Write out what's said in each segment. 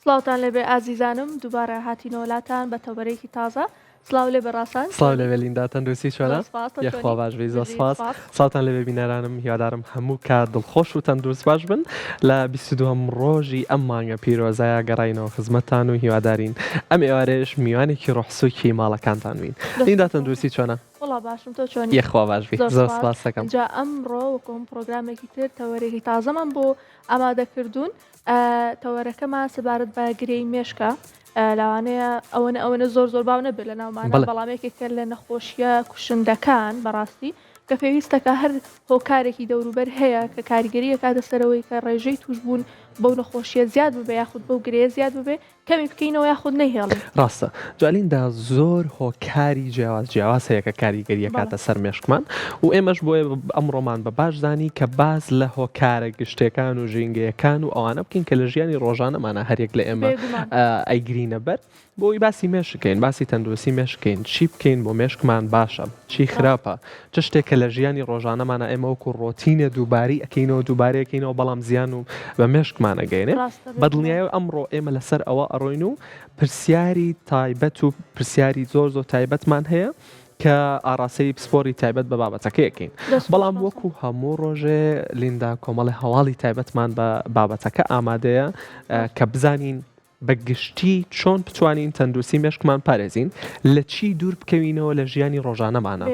سڵاوتان لەبێ ئازیزانم دووبارە هاتینەوە لاتان بە تەوبەرێکی تازە. سڵاو لێ بەڕاستان سڵاو لەبێ لیندا تەندروستی چۆنە؟ یەخوا باش بێ زۆر سپاس. سڵاوتان لەبێ بینەرانم هیوادارم هەموو کات دڵخۆش و تەندروست باش بن لە 22ەم ڕۆژی ئەم مانگە پیرۆزایە گەڕاینەوە خزمەتتان و هیوادارین ئەم ئێوارێش میوانێکی ڕۆحسووکی ماڵەکانتان بین. لیندا تەندروستی چۆنە؟ وڵا باشم تۆ چۆنی؟ یەخوا باش بێ زۆر سپاس دەکەم. جا ئەمڕۆ وەکۆم پرۆگرامێکی تر تەوەرێکی تازەمان بۆ ئامادەکردوون. تەوەرەکەمان سەبارەت بە گرەی مێشکە. لاوانەیە ئەوەنە زۆر باو نەبێت لە ناومانە بەڵامێکێکە لە نەخۆشیە کوشندەکان بەڕاستی کە پێویستەکە هەر هۆکارێکی دەوروبەر هەیە کە کاریگەریە کاتە سەرەوەی کە ڕێژەی توش بوون بەو نەخۆشیە زیاد ببێ یاخود بەو گرەیە زیاد ببێ کەمی بکەینەوە یاخود نەیهێڵین. ڕاستە جوالیندا زۆر هۆکاری جیاواز هەیە کە کاریگەریە کاتە سەر مێشکمان و ئێمەش بۆیە ئەمڕۆمان بە باشزانی کە باز لە هۆکارە گشتەکان و ژینگەیەکان و ئەوانە بکەین کە لە ژیانی ڕۆژانەمانە هەرێک لە ئێمە ئەیگرینە بەر بۆی باسی مێشکەین باسی تەندروستی مێشکەین چی بکەین بۆ مێشکمان باشە چی خراپە چ شتێکە لە ژیانی ڕۆژانەمانە ئێمە وەکو ڕۆتینە دووباری ئەکەینەوە دووبارەکەینەوە بەڵام زیان و بە مێشکمانەگەینێ بەدڵنیایە ئەمڕۆ ئێمە لەسەر ئەوە ئەڕۆین و پرسیاری تایبەت و پرسیاری زۆر تایبەتمان هەیە کە ئاراسەی پسپۆری تایبەت بە بابەتەکەیەکەین بەڵام وەکو هەموو ڕۆژێ لیندا کۆمەڵی هەواڵی تایبەتمان بە بابەتەکە ئامادەیە کە بزانین بەگشتی چۆن بتوانین تەندروستی مێشکمان پارێزین لە چی دوور بکەوینەوە لە ژیانی ڕۆژانەمانە.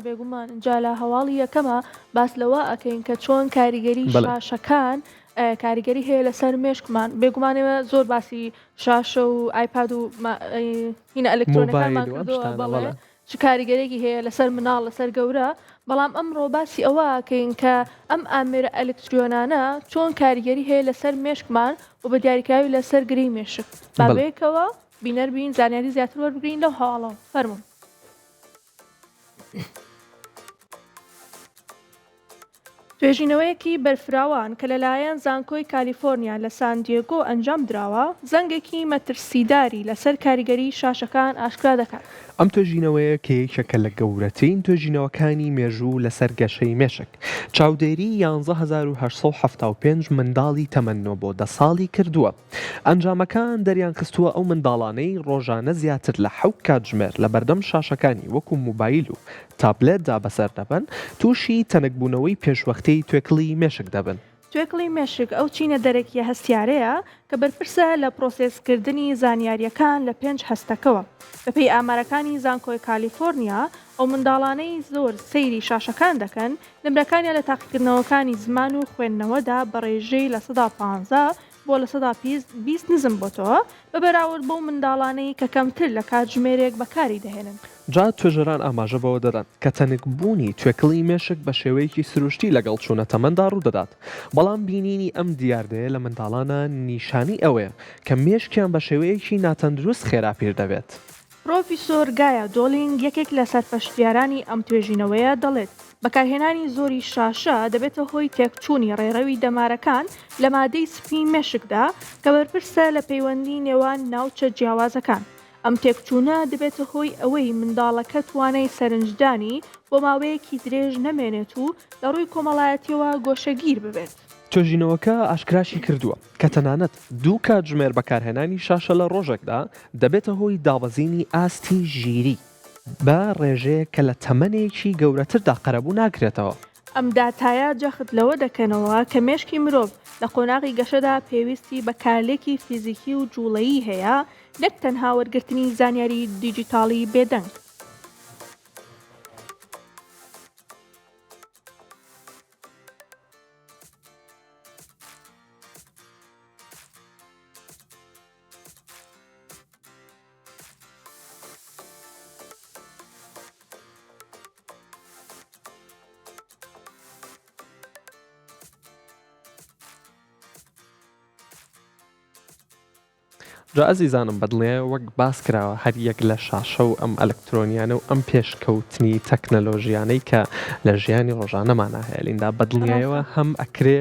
بێگومان جا لە هەواڵی یەکەمە باس لەوە ئەکەین کە چۆن کاریگەری شاشەکان کاریگەری هەیە لەسەر مێشکمان بێگومانەوە زۆر باسی شاشە و ئایپاد و هینە ئەلکترۆنەکانمان کردووە بەڵێ چ کاریگەرێکی هەیە لەسەر مناڵ لەسەر گەورە بەڵام ئەمڕۆ باسی ئەوە کەین کە ئەم ئامێرە ئەلکتریۆنانە چۆن کاریگەری هەیە لەسەر مێشکمان و بە دیاریکراوی لەسەر گرەی مێشک بابەیەکەوە بینەر بین زانیاری زیاتر وەربگرین لەو هەواڵەوە فەرموون. توێژینەوەیەکی بەرفراوان کە لەلایەن زانکۆی کالیفۆرنیا لە سان دیێگۆ ئەنجام دراوە زەنگێکی مەترسیداری لەسەر کاریگەری شاشەکان ئاشکرا دەکات. ئەم توێژینەوەیە کە یەکێکە لە گەورەترین توێژینەوەکانی مێژوو لەسەر گەشەی مێشک چاودێری 11875 منداڵی تەمەنۆ بۆ 10 ساڵی کردووە. ئەنجامەکان دەریان خستووە ئەو منداڵانەی ڕۆژانە زیاتر لە 7 کاتژمێر لە بەردەم شاشەکانی وەکو موبایل و تابلێتدا بەسەر دەبن تووشی تەنەکبوونەوەی پێشوەختەی توێکڵی مێشک دەبن. توێکڵی مێشک ئەو چینە دەرەکیە هەستیارەیە کە بەرپرسە لە پرۆسێسکردنی زانیاریەکان لە 5 هەستەکەوە. بەپێی ئامارەکانی زانکۆی کالیفۆرنیا ئەو منداڵانەی زۆر سەیری شاشەکان دەکەن نمرەکانیان لە تاقیکردنەوەکانی زمان و خوێندنەوەدا بە ڕێژەی لە 115 بۆ لە 120 نزم بۆتەوە بە بەراورد بۆ منداڵانەی کە کەمتر لە کاتژمێرێک بەکاری دەهێنن. جا توێژەران ئاماژە بەوە دەدەن کە تەنکبوونی توێکڵی مێشک بە شێوەیەکی سروشتی لەگەڵ چوونە تەمەندا ڕوو دەدات بەڵام بینینی ئەم دیاردەیە لە منداڵانە نیشانی ئەوەیە کە مێشکیان بە شێوەیەکی ناتەندروست خێراپیر دەبێت. پرۆفیسۆر گایە دۆلینگ یەکێک لە سەرپەرشتیارانی ئەم توێژینەوەیە دەڵێت بەکارهێنانی زۆری شاشە دەبێتە هۆی تێکچوونی ڕێڕەوی دەمارەکان لە مادەی سپی مێشکدا کە بەرپرسە لە پەیوەندی نێوان ناوچە جیاوازەکان. ئەم تێکچوونە دەبێتە هۆی ئەوەی منداڵەکە توانای سەرنجدانی بۆ ماوەیەکی درێژ نەمێنێت و لە ڕووی کۆمەڵایەتیەوە گۆشەگیر ببێت. توێژینەوەکە ئاشکراشی کردووە کە تەنانەت 2 کاتژمێر بەکارهێنانی شاشە لە ڕۆژێکدا دەبێتە هۆی داوەزینی ئاستی ژیری بە ڕێژەیە کە لە تەمەنێکی گەورەتردا قەرەبوو ناکرێتەوە. ئەم داتایە جەخت لەوە دەکەنەوە کە مێشکی مرۆڤ لە قۆناغی گەشەدا پێویستی بە کارلێکی فیزیکی و جوڵەیی هەیە نەک تەنها وەرگرتنی زانیاری دیجیتاڵی بێدەنگ. جا ئەزیزانم بەدڵنیایە وەک باس کراوە هەر یەک لە شاشە و ئەم ئەلکترۆنیانە و ئەم پێشکەوتنی تەکنەلۆژیانەی کە لە ژیانی ڕۆژانەمانە هەیە لیندا بەدڵنیایەوە هەم ئەکرێ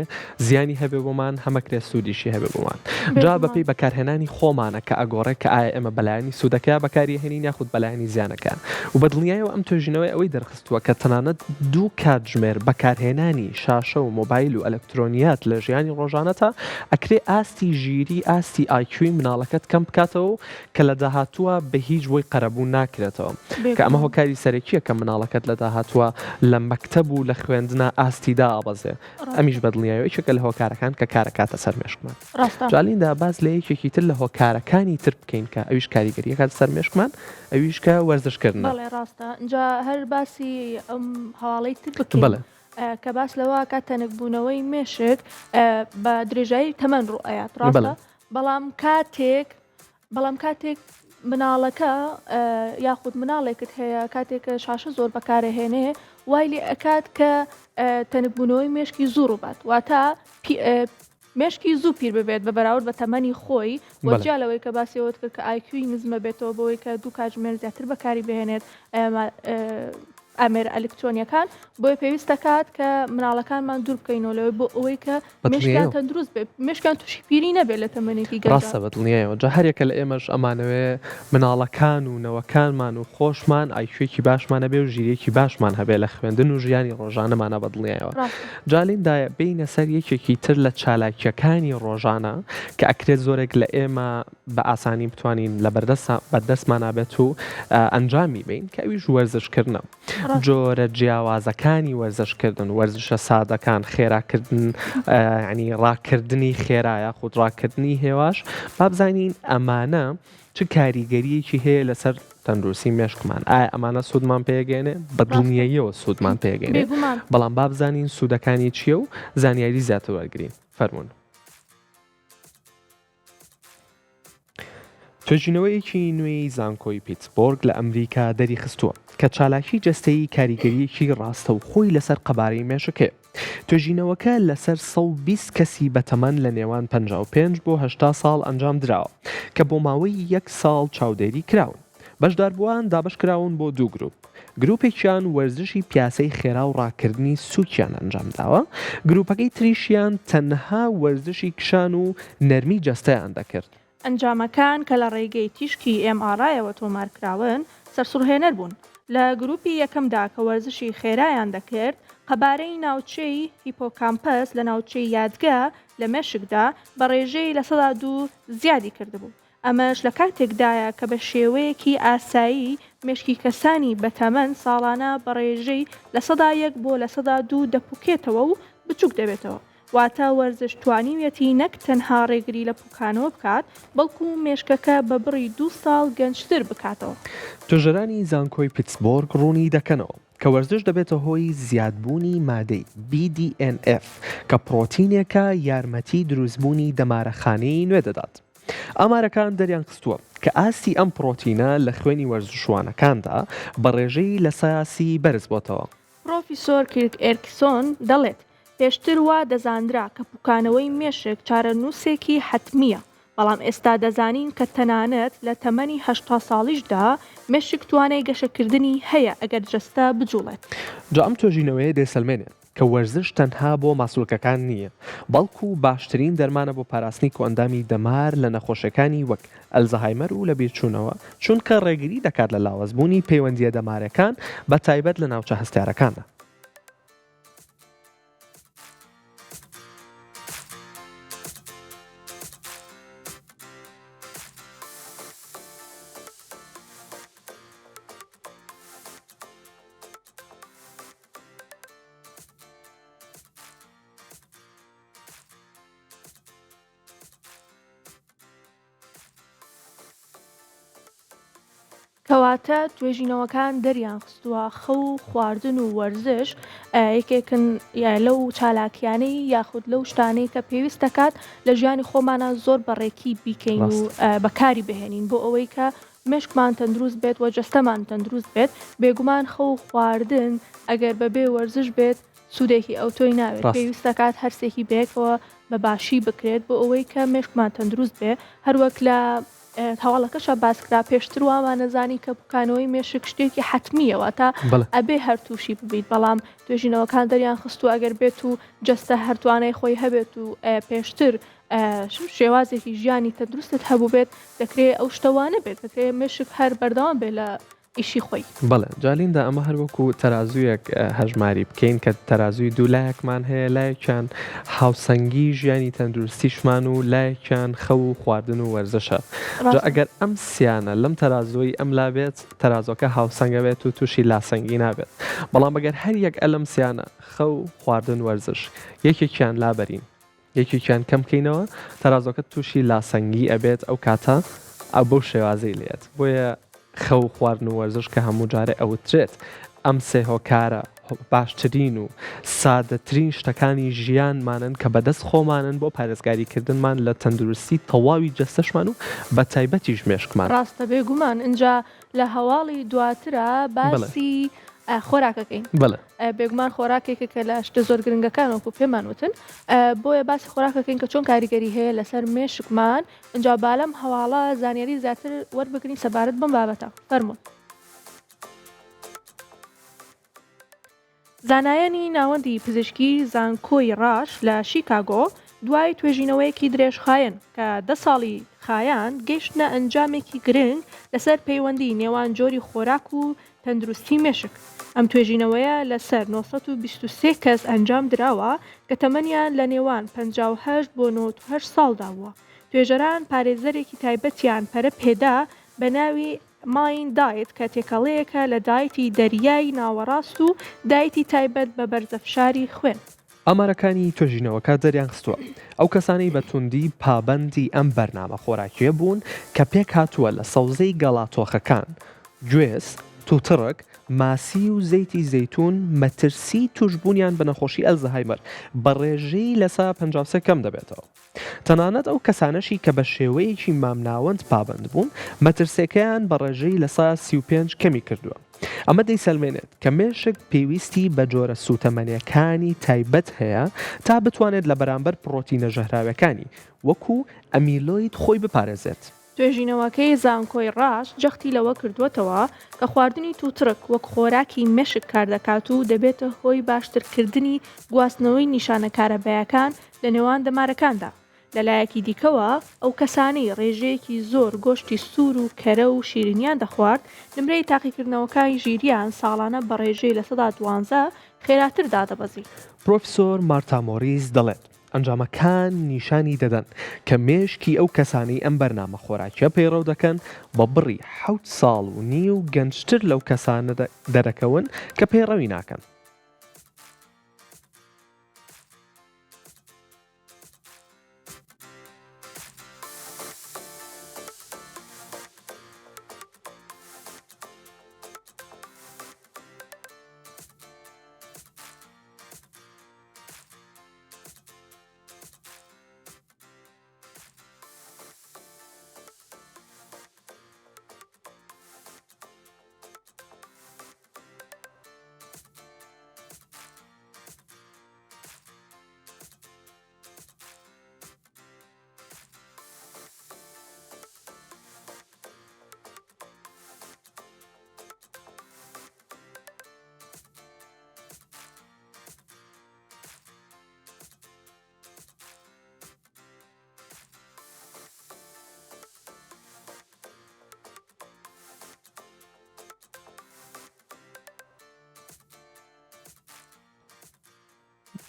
زیانی هەبێ بۆمان هەمەکرێ سوودیشی هەبێ بۆمان جا بەپێی بەکارهێنانی خۆمانە کە ئەگۆڕێ کە ئایا ئێمە بەلایانی سوودەکە بەکاری هێنین یاخود بەلایانی زیانەکە و بەدڵنیایەوە ئەم توێژینەوەی ئەوەی دەرخستووە کە تەنانەت دوو کاتژمێر بەکارهێنانی شاشە و مۆبایل و ئەلکترۆنیات لە ژیانی ڕۆژانەتە ئەکرێ ئاستی ژیری ئاستی ئایکوی مناڵەکەت کەم بکاتەوە کە لە داهاتووە بە هیچ بۆی قەرەبوو ناکرێتەوە کە ئەمە هۆکاری سەرەکیە کە مناڵەکەت لە داهاتووە لە مەکتەب و لە خوێندنە ئاستیدا ئابەزێ ئەمیش بەدڵنیایەوە یەکێکە لە هۆکارەکان کە کارەکاتە سەرمێشکمان جالیندا باز لە یەکێکی تر لە هۆکارەکانی تر بکەین کە ئەویش کاریگەریە کات سەرمێشکمان ئەویش کە وەرزشکردن بەڵێ ڕاستە اینجا هەر باسی ئەم هەواڵەی تر بکەین بڵێ کە باس لەوە کە تەنکبوونەوەی مێشک بە درێژایی تەمەەن ڕوئەیات ڕاستە بەڵام کاتێک مناڵەکە یاخود مناڵێکت هەیە کاتێکە شاشە زۆر بەکارەهێنێ وای لێ ئەکات کە تەنکبوونەوەی مێشکی زوو ڕووبات واتە مێشکی زوو پیر ببێت بە بەراورد بە تەمەنی خۆی وەجیالەوەی کە باسیەوەت کرد کە ئایکوی نزمە بێتەوە بەوەی کە دوو کاتژمێر زیاتر بەکاری بهێنێت ئەمێر ئەلکترۆنیەکان بۆی پێویستە کات کە مناڵەکانمان دوور بکەینەوە لەوەی بۆ ئەوەی کە مێشکیان تەندروست بێت مێشکیان تووشی پیری نەبێت لە تەمەنێکی گەورە ڕاستە بەدڵنیایەوە جا هەرێکە لە ئێمەش ئەمانەوێ مناڵەکان و نەوەکانمان و خۆشمان ئایکوێکی باشمانە بێ و ژیرێکی باشمان هەبێ لە خوێندن و ژیانی ڕۆژانەمانە بەدڵنیایەوە جالێندایە بینە سەر یەکێکی تر لە چالاکیەکانی ڕۆژانە کە ئەکرێت زۆرێک لە ئێمە بە ئاسانی بتوانین لە بەردەستمانە بێت و ئەنجامی بین کە ئەویش وەرزشکردنە جۆرە جیاوازەکانی وەرزشکردن وەرزشە سادەکان خێراکردن ینی ڕاکردنی خێرایە خود ڕاکردنی هێواش با بزانین ئەمانە چ کاریگەریەکی هەیە لەسەر تەندروستی مێشکمان ئایا ئەمانە سوودمان پێگەێنێ بەدڵنیاییەوە سوودمان پێگەێنێ بەڵام با بزانین سوودەکانی چییە و زانیاری زیاتر وەرگرین فەرمونون توێژینەوەیەکی نوێی زانکۆی پیتسبۆرگ لە ئەمریکا دەری خستووە کە چالاکی جەستەیی کاریگەریەکی ڕاستە و خۆی لەسەر قەبارەی مێشکێ توێژینەوەکە لەسەر 120 کەسی بەتەمەن لە نێوان 55 بۆ 80 ساڵ ئەنجام درراوە کە بۆ ماوەی 1 ساڵ چاودێری کراون بەشداربووان دابش کراون بۆ دوو گروپ گروپێکیان وەرزشی پیاسەی خێرا و ڕاکردنی سووکیان ئەنجام داوە گروپەکەی تریشیان تەنها وەرزشی کشان و نەرمی جەستەیان دەکرد ئەنجامەکان کە لە ڕێگەی تیشکی MRIەوە تۆمارکراون سەرسوڕهێنەر بوون لە گروپی یەکەمدا کە وەرزشی خێرایان دەکرد قەبارەی ناوچەی هیپۆکامپەس لە ناوچەی یادگا لە مێشکدا بە ڕێژەی لە 102 زیادی کردبوو ئەمەش لە کاتێکدایە کە بە شێوەیەکی ئاسایی مێشکی کەسانی بەتەمەن ساڵانە بە ڕێژەی لە 101 بۆ لە 102 دەپوکێتەوە و بچووک دەبێتەوە واتە وەرزش توانیوێتی نەک تەنها ڕێگری لە پوکانەوە بکات بەڵکو مێشکەکە بە بڕی 2 ساڵ گەنجتر بکاتەوە توێژەرانی زانکۆی پیتسبۆرگ ڕوونی دەکەنەوە کە وەرزش دەبێتە هۆی زیادبوونی مادەی BDNF کە پرۆتینێکە یارمەتی دروستبوونی دەمارەخانەی نوێ دەدات ئامارەکان دەریان خستووە کە ئاستی ئەم پرۆتینە لە خوێنی وەرزشوانەکاندا بە ڕێژەی لە سایاسی بەرز بۆتەوە پرۆفیسۆر کیرک ئێرکسۆن دەڵێت پێشتر وا دەزاندرا کە پوکانەوەی مێشک چارەنووسێکی حتمیە بەڵام ئێستا دەزانین کە تەنانەت لە تەمەنی 80 ساڵیشدا مێشک توانای گەشەکردنی هەیە ئەگەر جەستە بجوڵێت جا ئەم توێژینەوەیە دەسەلمێنێت کە وەرزش تەنها بۆ ماسوولکەکان نییە بەڵکو باشترین دەرمانە بۆ پاراستنی کۆندامی دەمار لە نەخۆشەکانی وەک ئەلزەهایمەر و لە بیرچوونەوە چونکە ڕێگری دەکات لە لاوەزبوونی پەیوەندیە دەمارەکان بە تایبەت لە ناوچە هەستارەکاندا کەواتە توێژینەوەکان دەریان خستووە خەو خواردن و وەرزش یەکێکن لەو چالاکیانەی یاخود لەو شتانەی کە پێویست دەکات لە ژیانی خۆمانە زۆر بەڕێکی بیکەین و بەکاری بهێنین بۆ ئەوەی کە مێشکمان تەندروست بێت و جەستەمان تەندروست بێت بێگومان خەو خواردن ئەگەر بەبێ وەرزش بێت سوودێکی ئەو تۆی ناوێت پێویست دەکات هەرسێکی بێکەوە بە باشی بکرێت بۆ ئەوەی کە مێشکمان تەندروست بێ هەروەک لە هەواڵەکەشە باسکرا پێشتر وامانەزانی کە بکانەوەی مێشک شتێکی حتمیەوە تا ئەبێ هەرتووشی ببیت بەڵام توێژینەوەکان دەریان خست و ئەگەر بێت و جەستە هەرتوانەی خۆی هەبێت و پێشتر شێوازێکی ژیانی تەندروستت هەبوو بێت دەکرێت ئەو شتەوانە بێت دەکرێت مێشک هەر بەردەوام بێت لە ئیشی خۆی. بەڵێ جالیندا ئەمە هەروەکو تەرازوویەک هەژماری بکەین کە تەرازووی دوو لایەکمان هەیە، لایەکیان هاوسەنگی ژیانی تەندروستیشمان و لایەکیان خەو و خواردن و وەرزشە. ئەگەر ئەم سیانە لەم تەرازۆی ئەم لا بێت تەرازۆکە هاوسەنگە بێت و تووشی لاسەنگی نابێت. بەڵام ئەگەر هەر یەک ئەلم سیانە خەو خواردن وەرزش یەکێکیان لابەرین یەکێکیان کەم بکەینەوە تەرازۆکە تووشی لاسەنگی ئەبێت ئەو کاتە ئەو بەو شێوازەی لێت. بۆیە خەو خواردن و وەرزش کە هەموو جارێ ئەوترێت ئەم سێ هۆکارە باشترین و سادەترین شتەکانی ژیانمانن کە بەدەست خۆمانن بۆ پارێزگاریکردنمان لە تەندروستی تەواوی جەستەشمان و بە تایبەتیش مێشکمان. ڕاستە بێگومان اینجا لە هەواڵی دواترە باسی خۆراکەکەین. بێگومان خۆراکێکە کە لە شتە زۆر گرنگەکانەوەکو پێمان وتن بۆیە باسی خۆراکەکەین کە چۆن کاریگەری هەیە لەسەر مێشکمان. اینجا بالەم هەواڵە زانیاری زیاتر وەربگرین سەبارەت بەم بابەتە. فەرموون. زانایانی ناوەندی پزیشکی زانکۆی ڕاش لە شیکاگۆ دوای توێژینەوەیەکی درێژخایەن کە 10 ساڵی خایان گەیشتنە ئەنجامێکی گرنگ لەسەر پەیوەندی نێوان جۆری خۆراک و تەندروستی مێشک. ئەم توێژینەوەیە لەسەر 923 کەس ئەنجام درراوە کە تەمەنیان لە نێوان 58 بۆ 98 ساڵدا بووە. توێژەران پارێزەرێکی تایبەتیان پەرە پێدا بە ناوی ماین دایت کە تێکەڵەیەکە لە دایتی دەریای ناوەڕاست و دایتی تایبەت بە بەرزەفشاری خوێن. ئامارەکانی توێژینەوەکە دەریان خستووە ئەو کەسانی بە توندی پابەندی ئەم بەرنامە خۆراکیە بوون کە پێک هاتووە لە سەوزەی گەڵاتۆخەکان، گوێز، تووتڕک، ماسی و زەیتی زەیتون مەترسی توشبوونیان بە نەخۆشی ئەلزەهایمەر بە ڕێژەی لەسا 53 کەم دەبێتەوە. تەنانەت ئەو کەسانەشی کە بە شێوەیەکی مامناوەند پابند بوون مەترسیەکەیان بە ڕێژەی لەسا 35 کەمی کردووە. ئەمە دەیسەلمێنێت کە مێشک پێویستی بە جۆرە سوتەمەنیەکانی تایبەت هەیە تا بتوانێت لە بەرامبەر پرۆتینە ژەهراوەکانی وەکو ئەمیلۆید خۆی بپارێزێت. توێژینەوەکەی زانکۆی ڕاش جەختی لەوە کردووەتەوە کە خواردنی تووتڕک وەک خۆراکی مێشک کار دەکات و دەبێتە هۆی باشترکردنی گواستنەوەی نیشانەکارەبایەکان لە نێوان دەمارەکاندا. لەلایەکی دیکەوە ئەو کەسانەی ڕێژەیەکی زۆر گۆشتی سوور و کەرە و شیرینیان دەخوارد نمرەی تاقیکردنەوەکانی ژیریان ساڵانە بە ڕێژەی لە 12 خێراتردا دەبەزی. پرۆفسۆر مارتا مۆریس دەڵێت ئەنجامەکان نیشانی دەدەن کە مێشکی ئەو کەسانی ئەم بەرنامە خۆراکیە پەیڕەو دەکەن بە بڕی 7 ساڵ و نی و گەنجتر لەو کەسانە دەرەکەون کە پەیڕەوی ناکەن.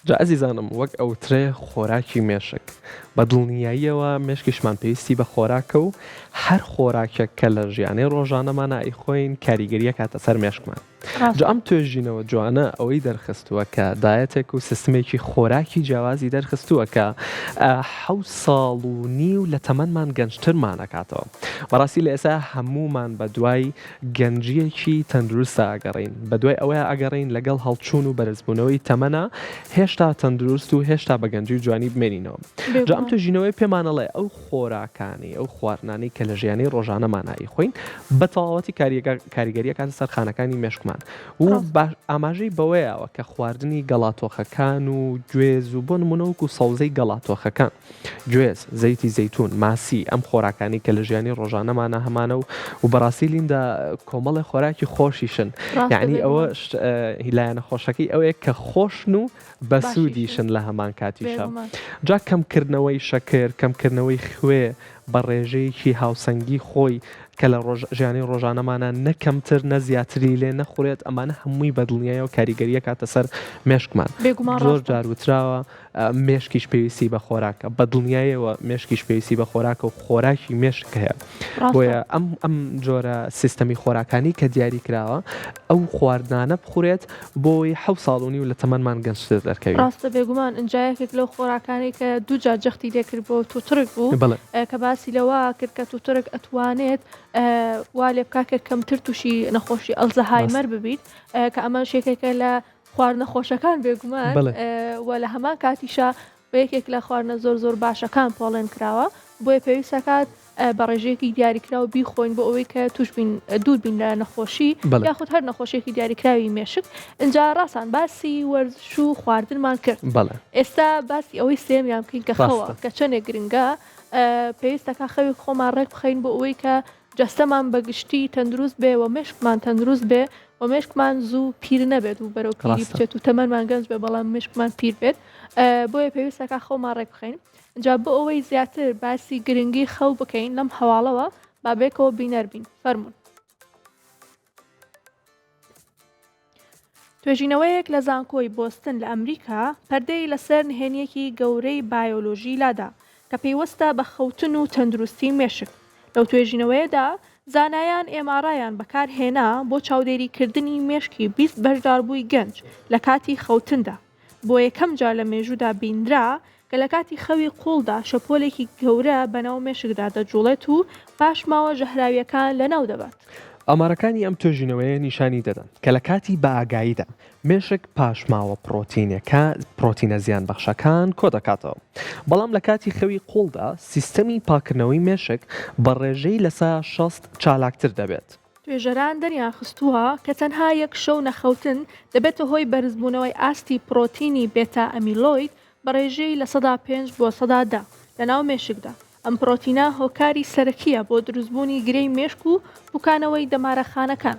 جا ئەزیزانم وەک ئەوترێ خۆراکی مێشک بە دڵنیاییەوە مێشکیشمان پێویستی بە خۆراکە و هەر خۆراکێک کە لە ژیانەی ڕۆژانەمانە ئەیخۆین کاریگەریە کاتە سەر مێشکمان. جا ئەم توێژینەوە جوانە ئەوەی دەرخستووە کە دایەتێک و سیستمێکی خۆراکی جیاوازی دەرخستووە کە 7 ساڵ و نی و لە تەمەنمان گەنجترمانەکاتەوە. بەڕاستی لە ئێستا هەمومان بە دوای گەنجیەکی تەندروستە ئەگەڕین، بە دوای ئەوەیە ئەگەڕین لەگەڵ هەڵچوون و بەرزبوونەوەی تەمەنە هێشتا تەندروست و هێشتا بە گەنجی و جوانی بمێنینەوە. جا ئەم توێژینەوەی پێمانەڵێ ئەو خۆراکانی ئەو خواردنانی کە لە ژیانی ڕۆژانەمانایی خۆین بە تەواوەتی کاریگەریە کاتە سەر خانەکانی مێشکمان و ئاماژەی بەوەیەوە کە خواردنی گەڵاتۆخەکان و گوێز و بۆ نمونەوەکو سەوزەی گەڵاتۆخەکان گوێز زەیتی زەیتون ماسی ئەم خۆراکانی کە لە ژیانی ڕۆژانەمانە هەمانە و بەڕاستی لیندا کۆمەڵی خۆراکی خۆشیشن یعنی ئەوە هیلایەنە خۆشەکەی ئەوەیە کە خۆشن و بەسوودیشن لە هەمان کاتیشە جا کەمکردنەوەی شەکر کەمکردنەوەی خوێ بە ڕێژەیەکی هاوسەنگی خۆی کە لە ژیانی ڕۆژانەمانە نەکەمتر نەزیاتری لێ نەخورێت ئەمانە هەمووی بەدڵنیایە و کاریگەریە کاتە سەر مێشکمان زۆر جار وتراوە مێشکیش پێویستی بە خۆراکە بەدڵنیایەوە مێشکیش پێویستی بە خۆراکە و خۆراکی مێشک هەیە بۆیە ئەم جۆرە سیستەمی خۆراکانی کە دیاری کراوە ئەو خواردانە بخورێت بۆی 7 ساڵونی و لە تەمەنمان گەنجتر دەرکەوێت ڕاستە بێگومان ئەنجایەکێک لەو خۆراکانی کە دووجار جەختی لێکرد بۆ تووتڕک بوو کە باسی لەوە کرد کە تووتڕک ئەتوانێت وا لێ بکاکە کەمتر تووشی نەخۆشی ئەلزەهایمەر ببیت کە ئەمە شێکێکە لە خواردنە خۆشەکان بێگومان و لە هەمان کاتیشە بە یەکێک لە خواردنە زۆر باشەکان پۆڵێن کراوە بۆیە پێویستەکات بە ڕێژەیەکی دیاریکراوە بیخۆین بۆ ئەوەی کە توش دوور بین لە نەخۆشی یاخود هەر نەخۆشیێکی دیاریکراوی مێشک اینجا ڕاستان باسی وەرزش و خواردنمان کرد ئێستا باسی ئەوەی سێمیان بکەین کە خەوە کە چەندێک گرنگە پێویستەکە خەوی خۆمان ڕێک بخەین بۆ ئەوەی کە جەستەمان بەگشتی تەندروست بێ و مێشکمان تەندروست بێ و مێشکمان زوو پیر نەبێت و بەرەو پیری بچێت و تەمەنمان گەنج بێ بەڵام مێشکمان پیر بێت بۆیە پێویستەکە خەومان ڕێک بخەین اینجا بۆ ئەوەی زیاتر باسی گرنگی خەو بکەین لەم هەواڵەوە بابێکەوە بینەر بین فەرمون توێژینەوەیەک لە زانکۆی بۆستن لە ئەمریکا پەردەی لەسەر نهێنیەکی گەورەی بایۆلۆژی لادا کە پێیوەستە بە خەوتن و تەندروستی مێشک لەو توێژینەوەیەدا زانایان ئێمارایان بەکارهێنا بۆ چاودێریکردنی مێشکی 20 بەشداربووی گەنج لە کاتی خەوتندا بۆ یەکەم جار لە مێژوودا بیندرا کە لە کاتی خەوی قوڵدا شەپۆلێکی گەورە بەناو مێشکدا دەجوڵێت و پاش ماوە ژەهراویەکان لەناو دەبات. ئەمارەکانی ئەم توێژینەوەیە نیشانی دەدەن کە لە کاتی بەئاگاییدا مێشک پاشماوە پرۆتینە زیان بەخشەکان کۆ دەکاتەوە بەڵام لە کاتی خەوی قوڵدا سیستەمی پاکردنەوەی مێشک بە ڕێژەی لەسا 60 چالاکتر دەبێت. توێژەران دەریان خستووە کە تەنها یەک شەو نەخەوتن دەبێتە هۆی بەرزبوونەوەی ئاستی پرۆتینی بێتا ئەمیلۆید بە ڕێژەی لە 5 بۆ 10 لەناو مێشکدا. ئەم پرۆتینە هۆکاری سەرەکیە بۆ دروستبوونی گرەی مێشک و بووکانەوەی دەمارەخانەکان.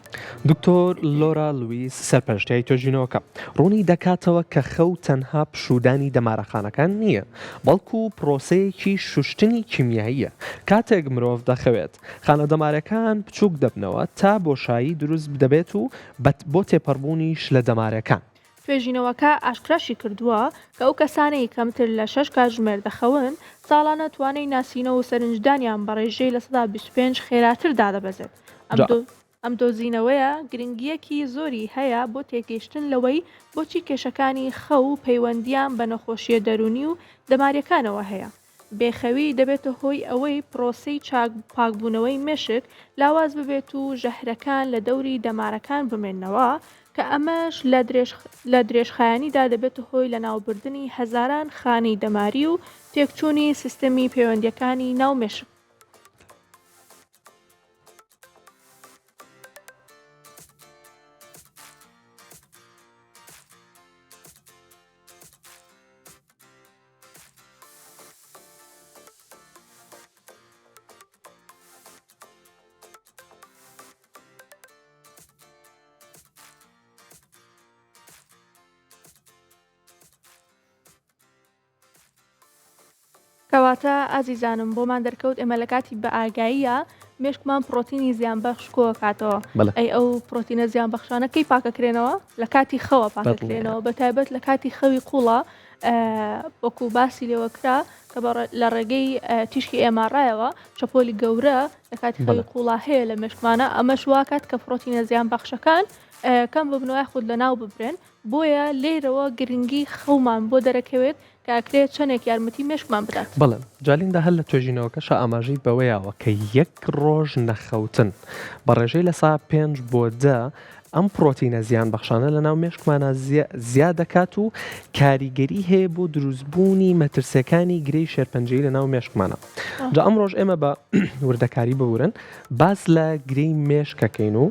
دکتۆر لۆرا لویس سەرپەرشتیای توێژینەوەکە ڕوونی دەکاتەوە کە خەو تەنها پشودانی دەمارەخانەکان نییە بەڵکو پرۆسەیەکی شوشتنی کیمیاییە کاتێک مرۆڤ دەخەوێت خانە دەمارەکان بچووک دەبنەوە تا بۆشایی دروست دەبێت و بۆ تێپەڕبوونیش لە دەمارەکان. توێژینەوەکە ئاشکراشی کردووە کە ئەو کەسانەی کەمتر لە 6 کاتژمێر دەخەون ساڵانە توانای ناسینەوە و سەرنجدانیان بە ڕێژەی لە 125 خێراتر دادەبەزێت. ئەم دۆزینەوەیە گرنگیەکی زۆری هەیە بۆ تێگەیشتن لەوەی بۆچی کێشەکانی خەو و پەیوەندیان بە نەخۆشیە دەرونی و دەماریەکانەوە هەیە. بێخەوی دەبێتە هۆی ئەوەی پرۆسەی پاکبوونەوەی مێشک لاواز ببێت و ژەهرەکان لە دەوری دەمارەکان بمێنەوە کە ئەمەش لە درێژخایانیدا دەبێت هۆی لە ناوبردنی هەزاران خانەی دەماری و تێکچوونی سیستەمی پەیوەندیەکانی ناو مێشک. کەواتە ئازیزانم بۆمان دەرکەوت ئێمە لە کاتی بە ئاگاییە مێشکمان پرۆتینی زیان بەخش کۆکاتەوە ئەی ئەو پرۆتینە زیان بەخشانەکەی پاکەکرێنەوە لە کاتی خەوە پاکەکرێنەوە بەتایبەت لە کاتی خەوی قوڵە وەکو باسی لێوەکرا کە لە ڕێگەی تیشکی ئێمارایەوە شەپۆلی گەورە لە کاتی خەوی قوڵا هەیە لە مێشکمانە ئەمەش واکات کە پرۆتینە زیان بەخشەکان کەم ببنەوەی خود لە ناو ببرێن بۆیە لێرەوە گرنگی خەومان بۆ دەرەکەوێت کاکرێت چەندێک یارمەتی مێشکمان بدات. بەڵێ جالیندا هەر لە توێژینەوەکەش ئاماژەی بەوەیەوە کە یەک ڕۆژ نەخەوتن بە ڕێژەی لە 5 بۆ 10 ئەم پرۆتینە زیان بەخشانە لە ناو مێشکمانە زیاد دەکات و کاریگەری هەیە بۆ دروستبوونی مەترسیەکانی گرەی شێرپەنجەیی لە ناو مێشکمانە. جا ئەمڕۆژ ئێمە بە وردەکاری ببورن باس لە گرەی مێشکەکەین و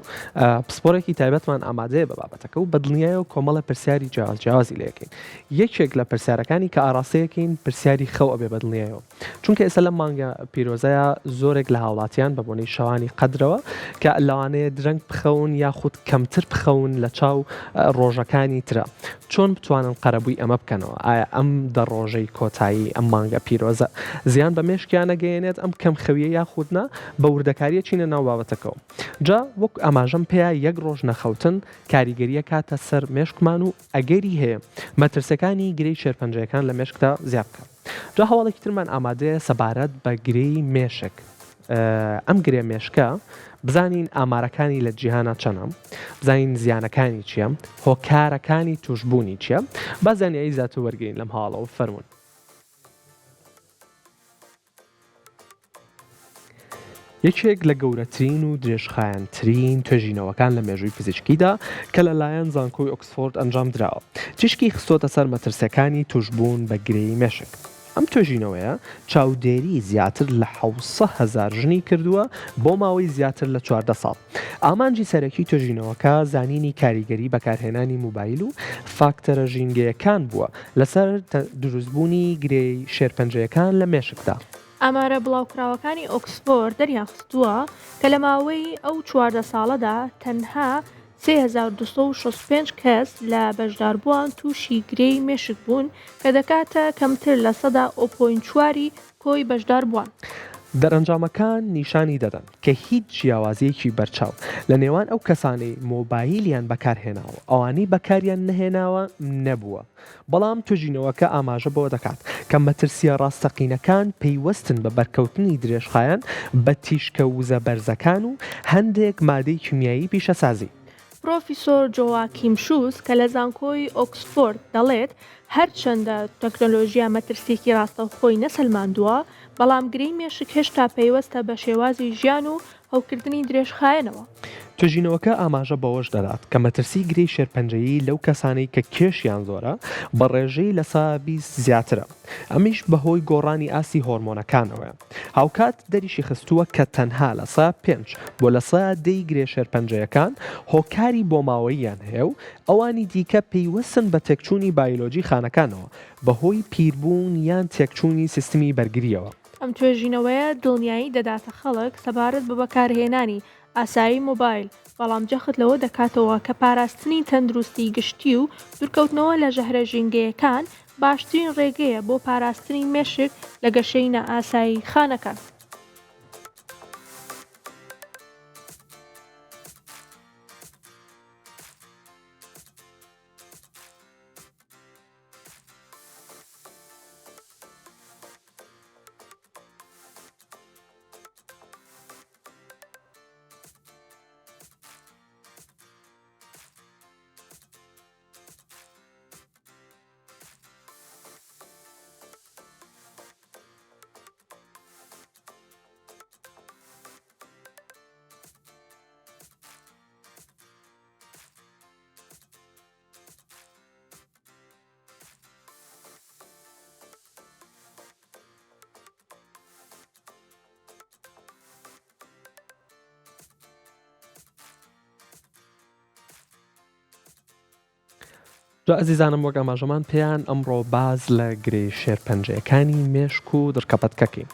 پسپۆرێکی تایبەتمان ئامادەیە بە بابەتەکە و بەدڵنیایە و کۆمەڵە پرسیاری جیاوازی لەکەین. یەکێک لە پرسیارەکانی کە ئاراستەیەکەین پرسیاری خەو ئەبێ بەدڵنیایەوە، چونکە ئێستا لەم مانگە پیرۆزەیە زۆرێک لە هاوڵاتیان بە بۆنەی شەوانی قەدرەوە کە لەوانەیە درەنگ بخەون یاخود کەمتر بخەون لە چاو ڕۆژەکانی ترە. چۆن بتوانن قەرەبووی ئەمە بکەنەوە؟ ئایا ئەم دە ڕۆژەی کۆتایی ئەم مانگە پیرۆزە زیان بە مێشکیان نەگەیەنێت ئەم کەم خەویە یاخودنا بە وردەکاریە چینە ناو بابەتەکەەوە. جا وەک ئاماژەم پێیا یەک ڕۆژ نەخەوتن کاریگەریە کاتە سەر مێشکمان و ئەگەری هەیە مەترسەکانی گرەی شێرپەنجەکان لە مێشکدا زیاد بکات. جا هەواڵێکی ترمان ئامادەیە سەبارەت بە گرەی مێشک. ئەم گرێ مێشکە بزانین ئامارەکانی لە جیهانە چەنە، بزانین زیانەکانی چییە، هۆکارەکانی توشببوونی چییە، بازانیایی زیاتر وەرگین لەم هاڵەوە فەرمونون. یەکێک لە گەورەترین و درێژخایەنترین توێژینەوەکان لە مێژووی فزیکیدا کە لەلایەن زانکۆی ئۆکسفۆرد ئەنجام درراوە تیشکی خستۆتە سەر مەترسیەکانی توشببوون بە گرەی مێشک. ئەم توێژینەوەیە چاودێری زیاتر لە 700,000 ژنی کردووە بۆ ماوەی زیاتر لە 14 ساڵ. ئامانجی سەرەکی توێژینەوەکە زانینی کاریگەری بەکارهێنانی موبایل و فاکتەرە ژینگەیەکان بووە لەسەر دروستبوونی گرەی شێرپەنجەکان لە مێشکدا. ئامارە بڵاوکراوەکانی ئۆکسفۆرد دەریاخستووە کە لە ماوەی ئەو 14 ساڵەدا تەنها 3265 کەس لە بەشداربووان تووشی گرەی مێشک بوون کە دەکاتە کەمتر لە 0.4 کۆی بەشدار بووان. دەرەنجامەکان نیشانی دەدەن کە هیچ جیاوازیەکی بەرچاو لە نێوان ئەو کەسانەی مۆبایلیان بەکارهێناوە ئەوانەی بەکاریان نەهێناوە نەبووە. بەڵام توێژینەوەکە ئاماژە بۆ دەکات کە مەترسیە ڕاستەقینەکان پەیوەستن بە بەرکەوتنی درێژخایەن بە تیشکە وزە بەرزەکان و هەندێک مادەی کیمیایی پیشەسازی. پرۆفیسۆر جۆواکیم شوس کە لە زانکۆی ئۆکسفۆرد دەڵێت هەرچەندە تەکنۆلۆژیا مەترسیێکی ڕاستەوخۆی نەسەلماندووە، بەڵام گرەی مێشک هێشتا پەیوەستە بە شێوازی ژیان و هەوکردنی درێژخایەنەوە. توێژینەوەکە ئاماژە بەوەش دەدات کە مەترسی گرەی شێرپەنجەیی لەو کەسانەی کە کێشیان زۆرە بە ڕێژەی لە سا 20 زیاترە. ئەمیش بەهۆی گۆڕانی ئاسی هۆرمۆنەکانەوەە. هاوکات دەریشی خستووە کە تەنها لە سا 5 بۆ لە سا 10 گرێ شێرپەنجەکان هۆکاری بۆ ماوەییان هەیە و ئەوانی دیکە پەیوەستن بە تێکچوونی بایۆلۆجی خانەکانەوە بەهۆی پیربوون یان تێکچوونی سیستمی بەرگریەوە. ئەم توێژینەوەیە دڵنیایی دەداتە خەڵک سەبارەت بە بەکارهێنانی ئاسایی مۆبایل، بەڵام جەخت لەوە دەکاتەوە کە پاراستنی تەندروستی گشتی و دوورکەوتنەوە لە ژەهرە ژینگەیەکان باشترین ڕێگەیە بۆ پاراستنی مێشک لە گەشەی ئاسایی خانەکان. جا ئەزیزانم وەک ئاماژەمان پێیان ئەمڕۆ باز لە گرێی شێرپەنجەکانی مێشک و درکەپەتکەکەین.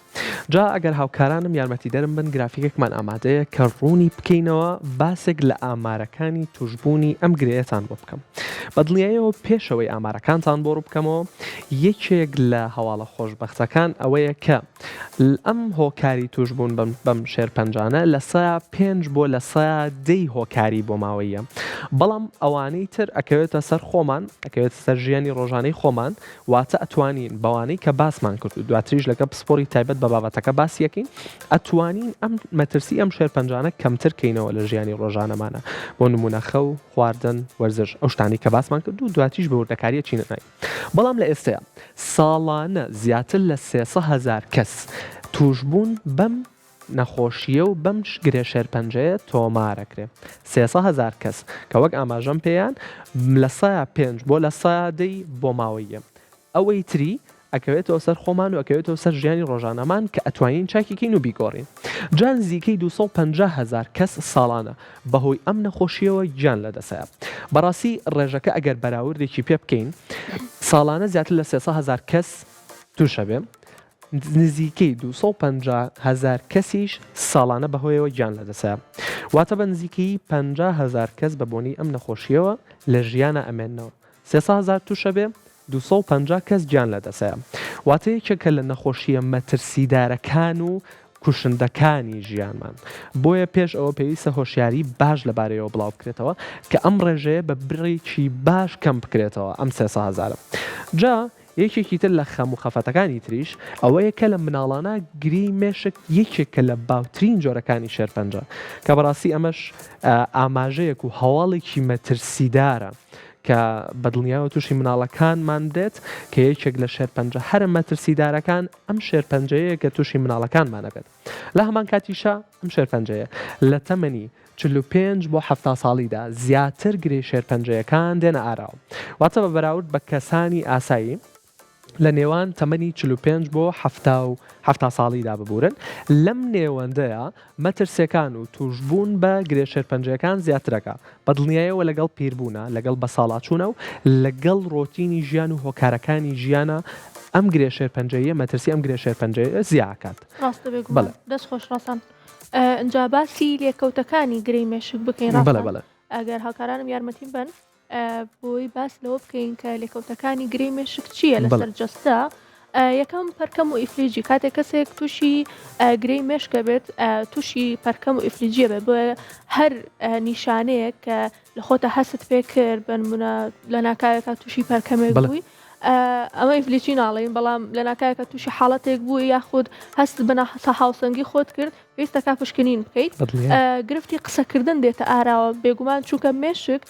جا ئەگەر هاوکارانم یارمەتی دەرم بن گرافیکێکمان ئامادەیە کە ڕوونی بکەینەوە باسێک لە ئامارەکانی توشببوونی ئەم گرەیەتان بۆ بکەم. بەدڵنیاییەوە پێشەوەی ئامارەکانتان بۆ ڕوو بکەمەوە یەکێک لە هەواڵە خۆشبەختەکان ئەوەیە کە ئەم هۆکاری توشببوون بەم شێرپەنجانە لە سا 5 بۆ لە سا 10 هۆکاری بۆ ماوەیە. بەڵام ئەوانەی تر ئەکەوێتە سەر خۆمان ئەکەوێت سەر ژیانی ڕۆژانەی خۆمان واتە ئەتوانین بەوانەی کە باسمان کرد و دواتریش لەگە پسپۆری تایبەت بە بابەتەکە باسیەکەین ئەتوانین ئەم مەترسی ئەم شێرپەنجانە کەمتر کەینەوە لە ژیانی ڕۆژانەمانە بۆ نمونە خەو خواردن وەرزش ئەو شتانی کە باسمان کرد و دواتریش بە وردەکاریە چینەنای. بەڵام لە ئێستەیە ساڵانە زیاتر لە 300,000 کەس توشببوون بەم نەخۆشیە و بەم گرێ شێرپەنجەیە تۆمارەکرێ 300,000 کەس کە وەک ئاماژەم پێیان لە 5 بۆ لە 100 بۆ ماوەیە ئەوەی تری ئەکەوێتەوە سەر خۆمان و ئەکەوێتەوە سەر ژیانی ڕۆژانەمان کە ئەتوانین چاکیکەین و بیگۆڕین جان نزیکەی 250,000 کەس ساڵانە بەهۆی ئەم نەخۆشیەوە گیان لەدەسەیە بەڕاستی ڕێژەکە ئەگەر بەراوردێکی پێ بکەین ساڵانە زیاتر لە 300,000 کەس تووشە بێ نزیکەی 250,000 کەسیش ساڵانە بەهۆیەوە گیان لەدەسەیە واتە بە نزیکەی 50,000 کەس بە بۆنی ئەم نەخۆشیەوە لە ژیانە ئەمێنەوە 300,000 تووشە بێ 250 کەس گیان لەدەسەیە واتە یەکێکە لە نەخۆشیە مەترسیدارەکان و کوشندەکانی ژیانمان بۆیە پێش ئەوە پێویستە هۆشیاری باش لەبارەیەوە بڵاو بکرێتەوە کە ئەم ڕێژەیە بە بڕێکی باش کەم بکرێتەوە ئەم 300,000 جا یەکێکی تر لە خەم و خەفەتەکانی تریش ئەوەیە کە لە مناڵانە گری مێشک یەکێکە لە باوترین جۆرەکانی شێرپەنجە کە بەڕاستی ئەمەش ئاماژەیەک و هەواڵێکی مەترسیدارە کە بەدڵنیاوە تووشی مناڵەکانمان دێت کە یەکێک لە شێرپەنجە هەرە مەترسیدارەکان ئەم شێرپەنجەیە کە تووشی مناڵەکانمانەبێت لە هەمان کاتیشە ئەم شێرپەنجەیە لە تەمەنی 45 بۆ 70 ساڵیدا زیاتر گرێ شێرپەنجەیەکان دێنە ئاراوە واتە بە بەراورد بە کەسانی ئاسایی لە نێوان تەمەنی 45 بۆ 70 ساڵیدا ببورن لەم نێوەندەیە مەترسیەکان و توشبوون بە گرێ شێرپەنجەکان زیاترەکە بەدڵنیایەوە لەگەڵ پیربوونە لەگەڵ بەساڵاچوونە و لەگەڵ ڕۆتینی ژیان و هۆکارەکانی ژیانە ئەم گرێ شێرپەنجەیە مەترسی ئەم گرێ شێرپەنجەیە زیاکات ڕاستە بێگومان دەست خۆش ڕاستان ئەنجا باسی لێکەوتەکانی گرەی مێشک بکەین ئەگەر هاوکارانم یارمەتیم بن بۆی باس لەوە بکەین کە لێکەوتەکانی گرەی مێشک چییە لەسەر جەستە یەکەم پەرکەم و ئیفلیجی کاتێک کەسێک تووشی گرەی مێشکە بێت تووشی پەرکەم و ئیفلیجیە بێت بۆ هەر نیشانەیەک کە لە خۆتە هەست پێ کرد بنمونە لە ناکایەکە تووشی پەرکەمێک بووی ئەمە ئیفلیچی ناڵێن بەڵام لە ناکایەکە تووشی حاڵەتێک بووی یاخود هەست بنە هاوسەنگی خۆت کرد پێویستە کا پشکنین بکەیت گرفتی قسەکردن دێتە ئاراوە بێگومان چووکە مێشک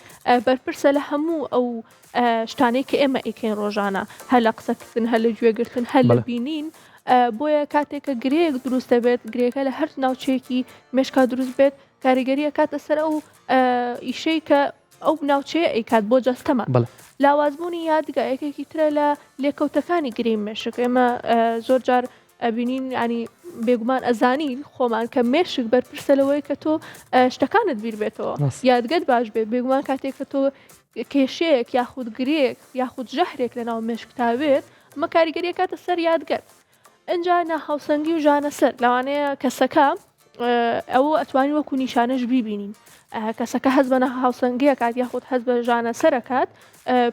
بەرپرسە لە هەموو ئەو شتانەی کە ئێمە ئیکەین ڕۆژانە هەر لە قسەکردن هەر لە گوێگرتن هەر لە بینین بۆیە کاتێکە گرەیەک دروستە بێت گرێەکە لە هەر ناوچەیەکی مێشکا دروست بێت کاریگەریە کاتە سەر ئەو ئیشەی کە ئەو ناوچەیە ئەیکات بۆ جەستەمان لاوازبوونی یادگا یەکێکی ترە لە لێکەوتەکانی گرەی مێشک ئێمە زۆر جار ئەبینین ینی بێگومان ئەزانین خۆمان کە مێشک بەرپرسە لەوەی کە تۆ شتەکانت بیر بێتەوە یادگەت باش بێت بێگومان کاتێک کە تۆ کێشەیەک یاخود گرێک یاخود ژەهرێک لە ناو مێشکتاوێت ئەمە کاریگەریە کاتە سەر یادگەر ئەنجا ناهاوسەنگی و ژانە سەر لەوانەیە کەسەکە ئەوە ئەتوانی وەکو نیشانەش بیبینین کەسەکە هەز بە هاوسەنگیە کات یاخود هەز بە ژانە سەرەکات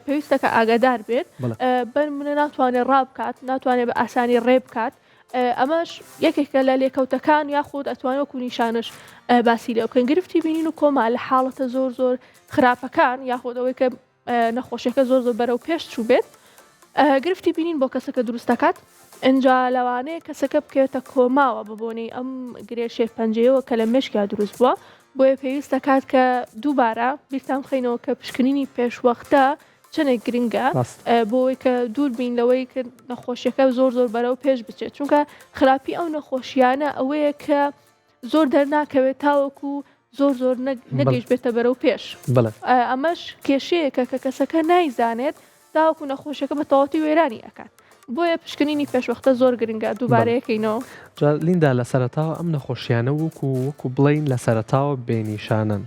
پێویستەکە ئاگادار بێت بەرمونە ناتوانێت ڕابکات ناتوانێت بە ئاسانی ڕێبکات ئەمەش یەکێکە لە لێکەوتەکان یاخود ئەتوانێت وەکو نیشانش باسی لێ بکەن گرفتی بینین و کۆما لە حاڵەتە زۆر زۆر خراپەکان یاخود ئەوەی کە نەخۆشیەکە زۆر زۆر بەرەو پێش چوو بێت گرفتی بینین بۆ کەسەکە دروستەکات ئەنجا لەوانەیە کەسەکە بکەوێتە کۆماوە ببوونی ئەم گرێ شێرپەنجەیەوە کە لە مێشکیا دروست بووە بۆیە پێویستە کات کە دووبارە بیرتان بخەینەوە کە پشکنینی پێشوەختە چەندێک گرنگە بۆی کە دوور بین لەوەی کە نەخۆشیەکە زۆر زۆر بەرەو پێش بچێت چونکە خراپی ئەو نەخۆشیانە ئەوەیە کە زۆر دەرناکەوێت تاوەکو زۆر زۆر نەگەیشت بێتە بەرەو پێش ئەمەش کێشەیەکە کە کەسەکە نایزانێت تاوەکو نەخۆشیەکە بە تەواوەتی وێرانی ئەکات بۆیە پشکنینی پێشوەختە زۆر گرنگە دووبارەیەکەینەوە لیندا لە سەرەتاوە ئەم نەخۆشیانە وەکو بڵین لە سەرەتاوە بێنیشانن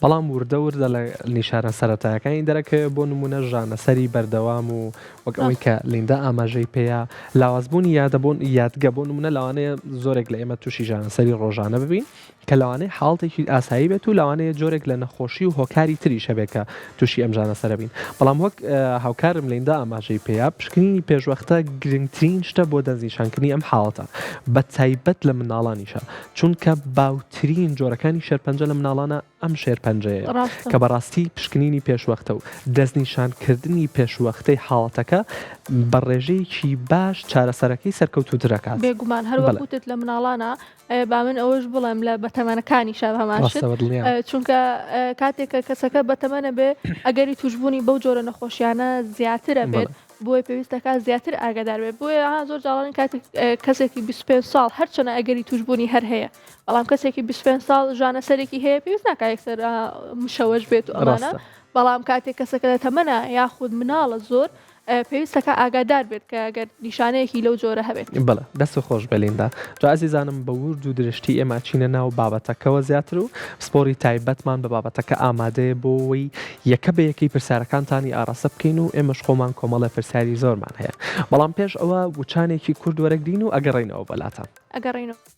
بەڵام وردە وردە لە نیشانە سەرەتایەکانی دەرەکەوێت بۆ نمونە ژانەسەری بەردەوام و وەک ئەوەی کە لیندا ئاماژەی پێەیە لاوازبوونی یادەبوون یادگە بۆ نمونە لەوانەیە زۆرێک لە ئێمە تووشی ژانەسەری ڕۆژانە ببین کە لەوانەیە حاڵتێکی ئاسایی بێت و لەوانەیە جۆرێک لە نەخۆشی و هۆکاری تریش هەبێت کە تووشی ئەم ژانەسەرە بین بەڵام وەک هاوکارم لیندا ئاماژەی پێەیە پشکنینی پێشوەختە گرنگترین شتە بۆ دەستنیشانکردنی ئەم حاڵەتە بە تایبەت لە مناڵانیشە چونکە باوترین جۆرەکانی شێرپەنجە لە مناڵانە ئەم شێرپەنجەیە کە بەڕاستی پشکنینی پێشوەختە و دەستنیشانکردنی پێشوەختەی حاڵەتەکە بە ڕێژەیەکی باش چارەسەرەکەی سەرکەوتو دەکات بێگومان هەروەکوتت لە مناڵانە با من ئەوەش بڵێم لە بەتەمەنەکانی شاب هەماشت چونکە کاتێکە کەسەکە بەتەمەنە بێ ئەگەری توشبوونی بەو جۆرە نەخۆشیانە زیاترە بێت بۆی پێویستەکە زیاتر ئاگادار بێت بۆیە زۆر جاڵانی کاتێک کەسێکی 25 ساڵ هەرچەنە ئەگەری توشبوونی هەر هەیە بەڵام کەسێکی 25 ساڵ ژانە سەرێکی هەیە پێویست ناکە یەکسەر مشەوەش بێت و ئەمانە بەڵام کاتێک کەسەکە لە تەمەنە یاخود مناڵە زۆر پێویستەکە ئاگادار بێت کە ئەگەر نیشانەیەکی لەو جۆرە هەبێت. بەڵێ دەست خۆش بەلیندا جا ئازیزانم بە ورد و درشتی ئێمە چینە ناو بابەتەکەەوە زیاتر و سپۆری تایبەتمان بە بابەتەکە ئامادەیە بۆەوەی یەکە بە یەکەی پرسیارەکانتانی ئاڕاستە بکەین و ئێمەش خۆمان کۆمەڵە پرسیاری زۆرمان هەیە بەڵام پێش ئەوە وچانێکی کورد وەرەگرین و ئەگەڕێینەوە بەلاتان ئەگەڕێینەوە.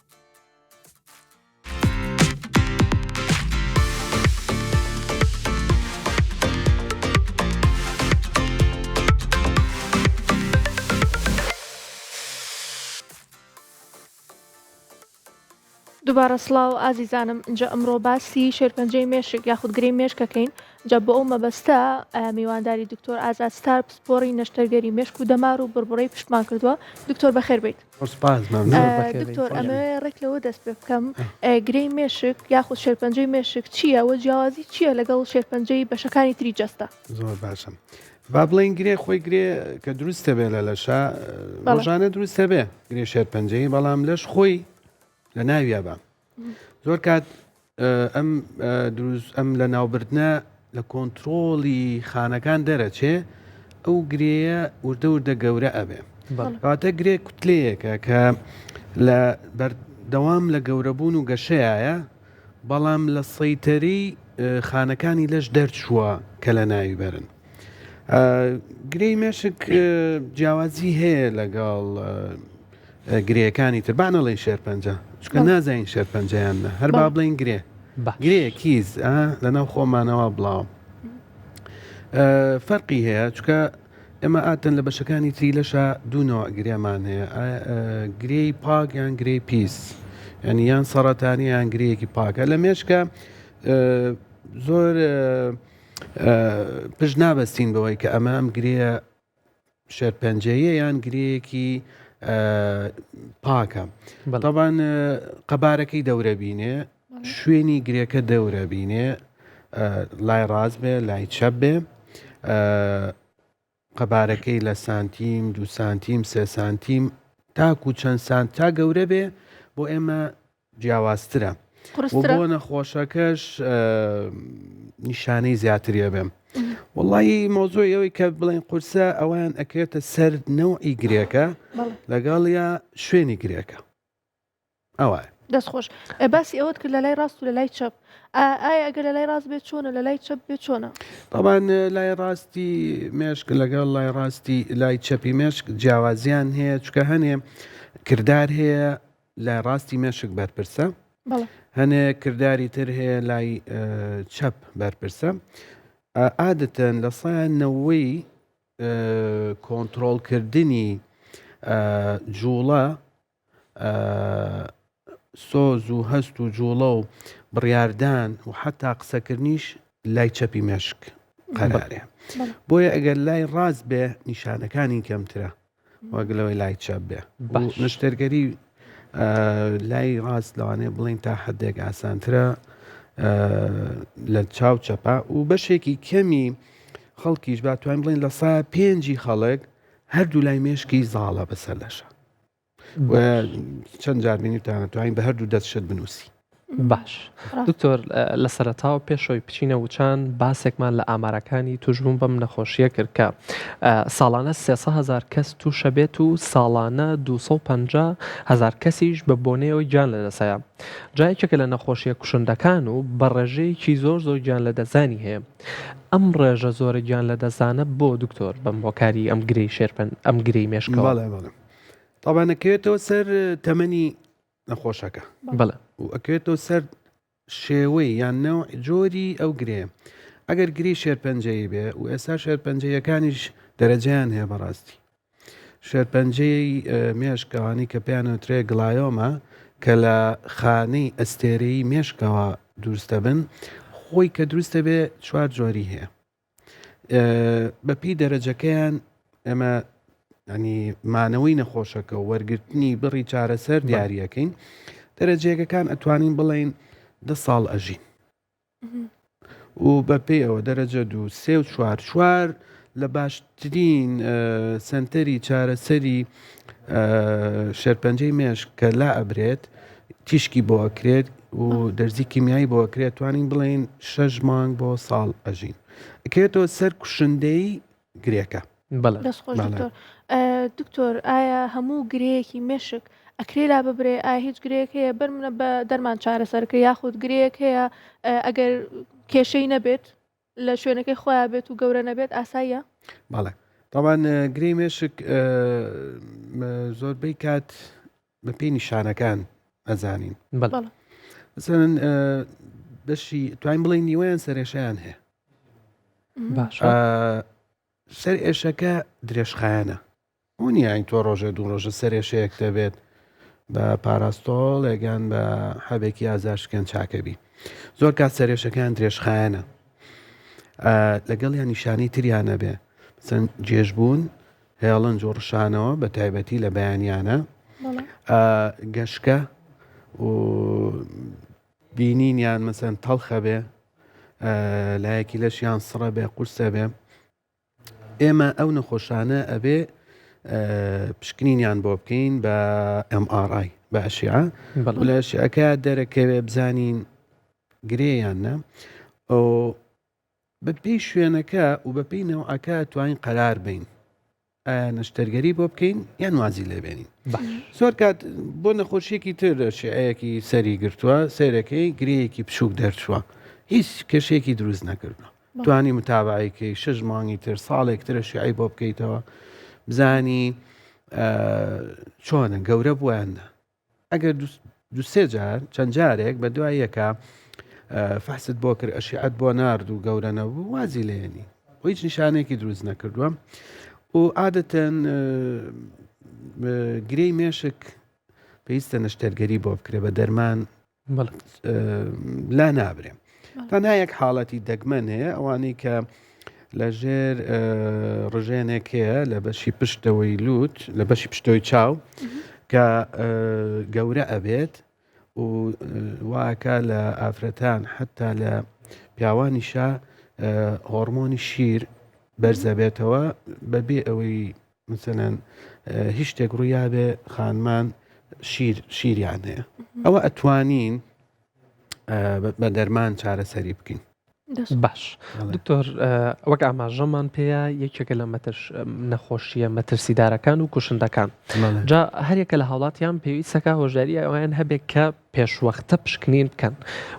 دووبارە سڵاو ئازیزانم اینجا ئەمڕۆ باسی شێرپەنجەی مێشک یاخود گرەی مێشکەکەین جا بۆ ئەو مەبەستە میوانداری دکتۆر ئازاد ستار پسپۆڕی نەشتەرگەری مێشک و دەمار و بڕبڕەی پشتمان کردووە دکتۆر بەخێر بیت. دکتۆر ئەمە ڕێک لەوە دەست پێ بکەم گرەی مێشک یاخود شێرپەنجەی مێشک چییە و جیاوازی چییە لەگەڵ شێرپەنجەی بەشەکانی تری جەستە؟ زۆر باشم با بڵین گرێ خۆی گرێ کە دروستە بێ لە لەشە ڕۆژانە دروستە بێ گرێ شێرپەنجەی بەڵام لەش خۆی لە ناویە بە زۆر کات ئەم لە ناوبردنە لە کۆنتترۆڵی خانەکان دەرەچێ ئەو گرەیە وردە وردە گەورە ئەبێ کاتە گرێ کوتلەیەکە کە لە بەردەوام لە گەورەبوون و گەشەیە بەڵام لە سەیتەری خانەکانی لەش دەرچووە کە لە ناوی بەرن. گرەی مێشک جیاوازی هەیە لەگەڵ گرەیەکانی تربانەڵی شێرپەنجە چکە نازانین شێرپەنجەیانە هەر با بڵین گرێ گرەیە کیز لەناو خۆمانەوە بڵاو فەرقی هەیە چکە ئێمە ئاتەن لە بەشەکانی تری لەشە دوونەوە گرێمان هەیە گرەی پاک یان گرەی پیس یعنی یان سەرەتانی یان گرەیەکی پاکە لە مێشکە زۆر پشت نابەستین بەوەی کە ئەمە ئەم گرەیە شێرپەنجەیە یان گرەیەکی پاکە طبعاً قەبارەکەی دەورە بینێ شوێنی گرێکە دەورە بینێ لای ڕاست بێ لای چەپ بێ قەبارەکەی لە سانتیم 2 سانتیم 3 سانتیم تاکو چەند سانت تا گەورە بێ بۆ ئێمە جیاوازترە بۆ نەخۆشەکەش نیشانەی زیاتریە بێم وڵی مۆزۆی ئەوەی کە بڵێن قورسە ئەویان ئەکرێتە سەر نەوعی گرێکە لەگەڵ یا شوێنی گرێکە ئەوە دەستخۆش باسی ئەوت کرد لە لای ڕاست و لە لای چەپ ئایا ئەگەر لە لای ڕاست بێت چۆنە لە لای چەپ بێت چۆنە؟ طبعاً لای ڕاستی مێشک لەگەڵ لای ڕاستی لای چەپی مێشک جیاوازیان هەیە چکە هەنێ کردار هەیە لای ڕاستی مێشک بەرپرسە هەنێ کردداری تر هەیە لای چەپ بەرپرسە عادەتەن لە سایانەوەی کۆنتترۆلکردنی جوڵە سۆز و هەست و جوڵە و بڕاردان و حتا قسەکردنیش لای چەپی مێشک قەرارێ بۆیە ئەگەر لای ڕاست بێ نیشانەکانی کەمترە وەگەلەوەی لای چەپ بێ نەشتەرگەری لای ڕاست لەوانەیە بڵین تا حدێک ئاسانترە لە چاو چەپە و بەشێکی کەمی خەڵکیش با توانین بڵین لە سا 5 خەڵک هەردوو لای مێشکی زاڵە بەسەر لەشە چەند جاربینیتانە توانین بە هەردوو دەستشت بنووسی. باش دکتۆر لە سەرەتاوە پێشەوەی بچینە وچان باسێکمان لە ئامارەکانی توشبوون بەم نەخۆشیە کرد کە ساڵانە 300,000 کەس تووشە بێت و ساڵانە 250,000 کەسیش بە بۆنەیەوەی گیان لەدەسەیە جایەکێکە لە نەخۆشیە کوشندەکان و بە ڕێژەیەکی زۆر گیان لەدەزانی هەیە ئەم ڕێژە زۆرە گیان لەدەزانە بۆ دکتۆر بەم هۆکاری ئەم گرەی شێرپەن ئەم گرەی مێشکەوە طبعاًەکەوێتەوە سەر تەمەنی نەخۆشەکە بەڵێ و ئەکوێتەوە سەر شێوەی یان نەوع جۆری ئەو گرێ ئەگەر گری شێرپەنجەی بێ و ئێستا شێرپەنجەیەکانیش دەرەجیان هەیە بەڕاستی شێرپەنجەی مێشکەوانی کە پێیانوترێ گڵایۆمە کە لە خانەی ئەستێرەی مێشکەوە دروستە بن خۆی کە دروستە بێ 4 جۆری هەیە بەپی دەرەجەکەیان ئەمە ینی مانەوەی نەخۆشەکە و وەرگرتنی بڕی چارەسەر دیاریەکەین دەرەجێگەکان ئەتوانین بڵێن 10 ساڵ ئەژین و بەپێی ئەوە دەرەجە 2 3 و 4 4 لە باشترین سنتەری چارەسەری شێرپەنجەی مێشک کە لا ئەبرێت تیشکی بۆ ئەکرێت و دەرزی کیمیایی بۆ ئەکرێت توانین بڵێن 6 مانگ بۆ ساڵ ئەژین ئەکرێتەوە سەر کوشندەی گرێکە. بەڵێ دەستخۆش دکتۆر. دکتۆر ئایا هەموو گرەیەکی مێشک ئەکرێ لا ببرێ؟ ئایا هیچ گرەیەک هەیە بەرمنە بە دەرمان چارەسەرکە یاخود گرەیەک هەیە ئەگەر کێشەی نەبێت لە شوێنەکەی خۆیان بێت و گەورە نەبێت ئاساییە؟ بەڵێ طبعاً گرەی مێشک زۆربەی کات بە پێی نیشانەکان ئەزانین. بەڵێ مثلەن بەشی توانین بڵێن نیوەیان سەرێشەیان هەیە. باشە سەر ئێشەکە درێژخایەنە ئەو نیان تۆ ڕۆژە دوو ڕۆژە سەرێشەیەک دەبێت بە پاراستۆڵ یەگەن بە حەبێکی ئازارشکێن چاکەبی. زۆر کات سەرێشەکان درێژخایەنە لەگەڵ یان نیشانی تریانە بێ چەند جێژبوون هێڵن جۆڕشانەوە بە تایبەتی لە بەیانیانە گەشکە و بینینیان مەسەن تەڵخە بێ لایەکی لەشیان سڕە بێ قورسە بێ ئێمە ئەو نەخۆشانە ئەبێ پشکنینیان بۆ بکەین بە MRI بە ئەشیعە و لە ئەشیعەکە دەرەکەوێ بزانین گرێیانە ئەو بە پێی شوێنەکە و بە پێی نەوعەکە توانین قەرار بین ئایا نەشتەرگەری بۆ بکەین یان وازی لێبێنین. زۆر کات بۆ نەخۆشیێکی تر شیعەیەکی سەری گرتووە سەرەکەی گرەیەکی بچووک دەرچووە هیچ کێشەیەکی دروست نەکردووە توانی متابعیکەی 6 مانگی تر ساڵێک ترە شیعی بۆ بکەیتەوە بزانی چۆنە گەورە بوویانە. ئەگەر دوسێ جار چەند جارێک بە دوای یەکە فحست بۆ کرد ئەشیعەت بۆ نارد و گەورە نەبوو وازی لێنی و هیچ نیشانێکی دروست نەکردووە و عادەتەن گرەی مێشک پێویستە نەشتەرگەری بۆ بکرێ بە دەرمان لا نابرێ. تەنها یەک حاڵەتی دەگمەن هەیە ئەوانەی کە لە ژێر ڕژێنێک هەیە لە بەشی پشتەوەی لووت لە بەشی پشتەوەی چاو کە گەورە ئەبێت و واکە لە ئافرەتان حتا لە پیاوانیشا هۆرمۆنی شیر بەرزەبێتەوە بەبێ ئەوەی مثلەن هیچ شتێک ڕوویا بێ خانمان شیریان هەیە ئەوە ئەتوانین بە دەرمان چارەسەری بکەین. باش دکتۆر وەک ئاماژەمان پێەیە یەکێکە لە نەخۆشیە مەترسیدارەکان و کوشندەکان جا هەرێکە لە هاوڵاتیان پێویستەکە هۆژاری ئەویان هەبێت کە پێشوەختە پشکنین بکەن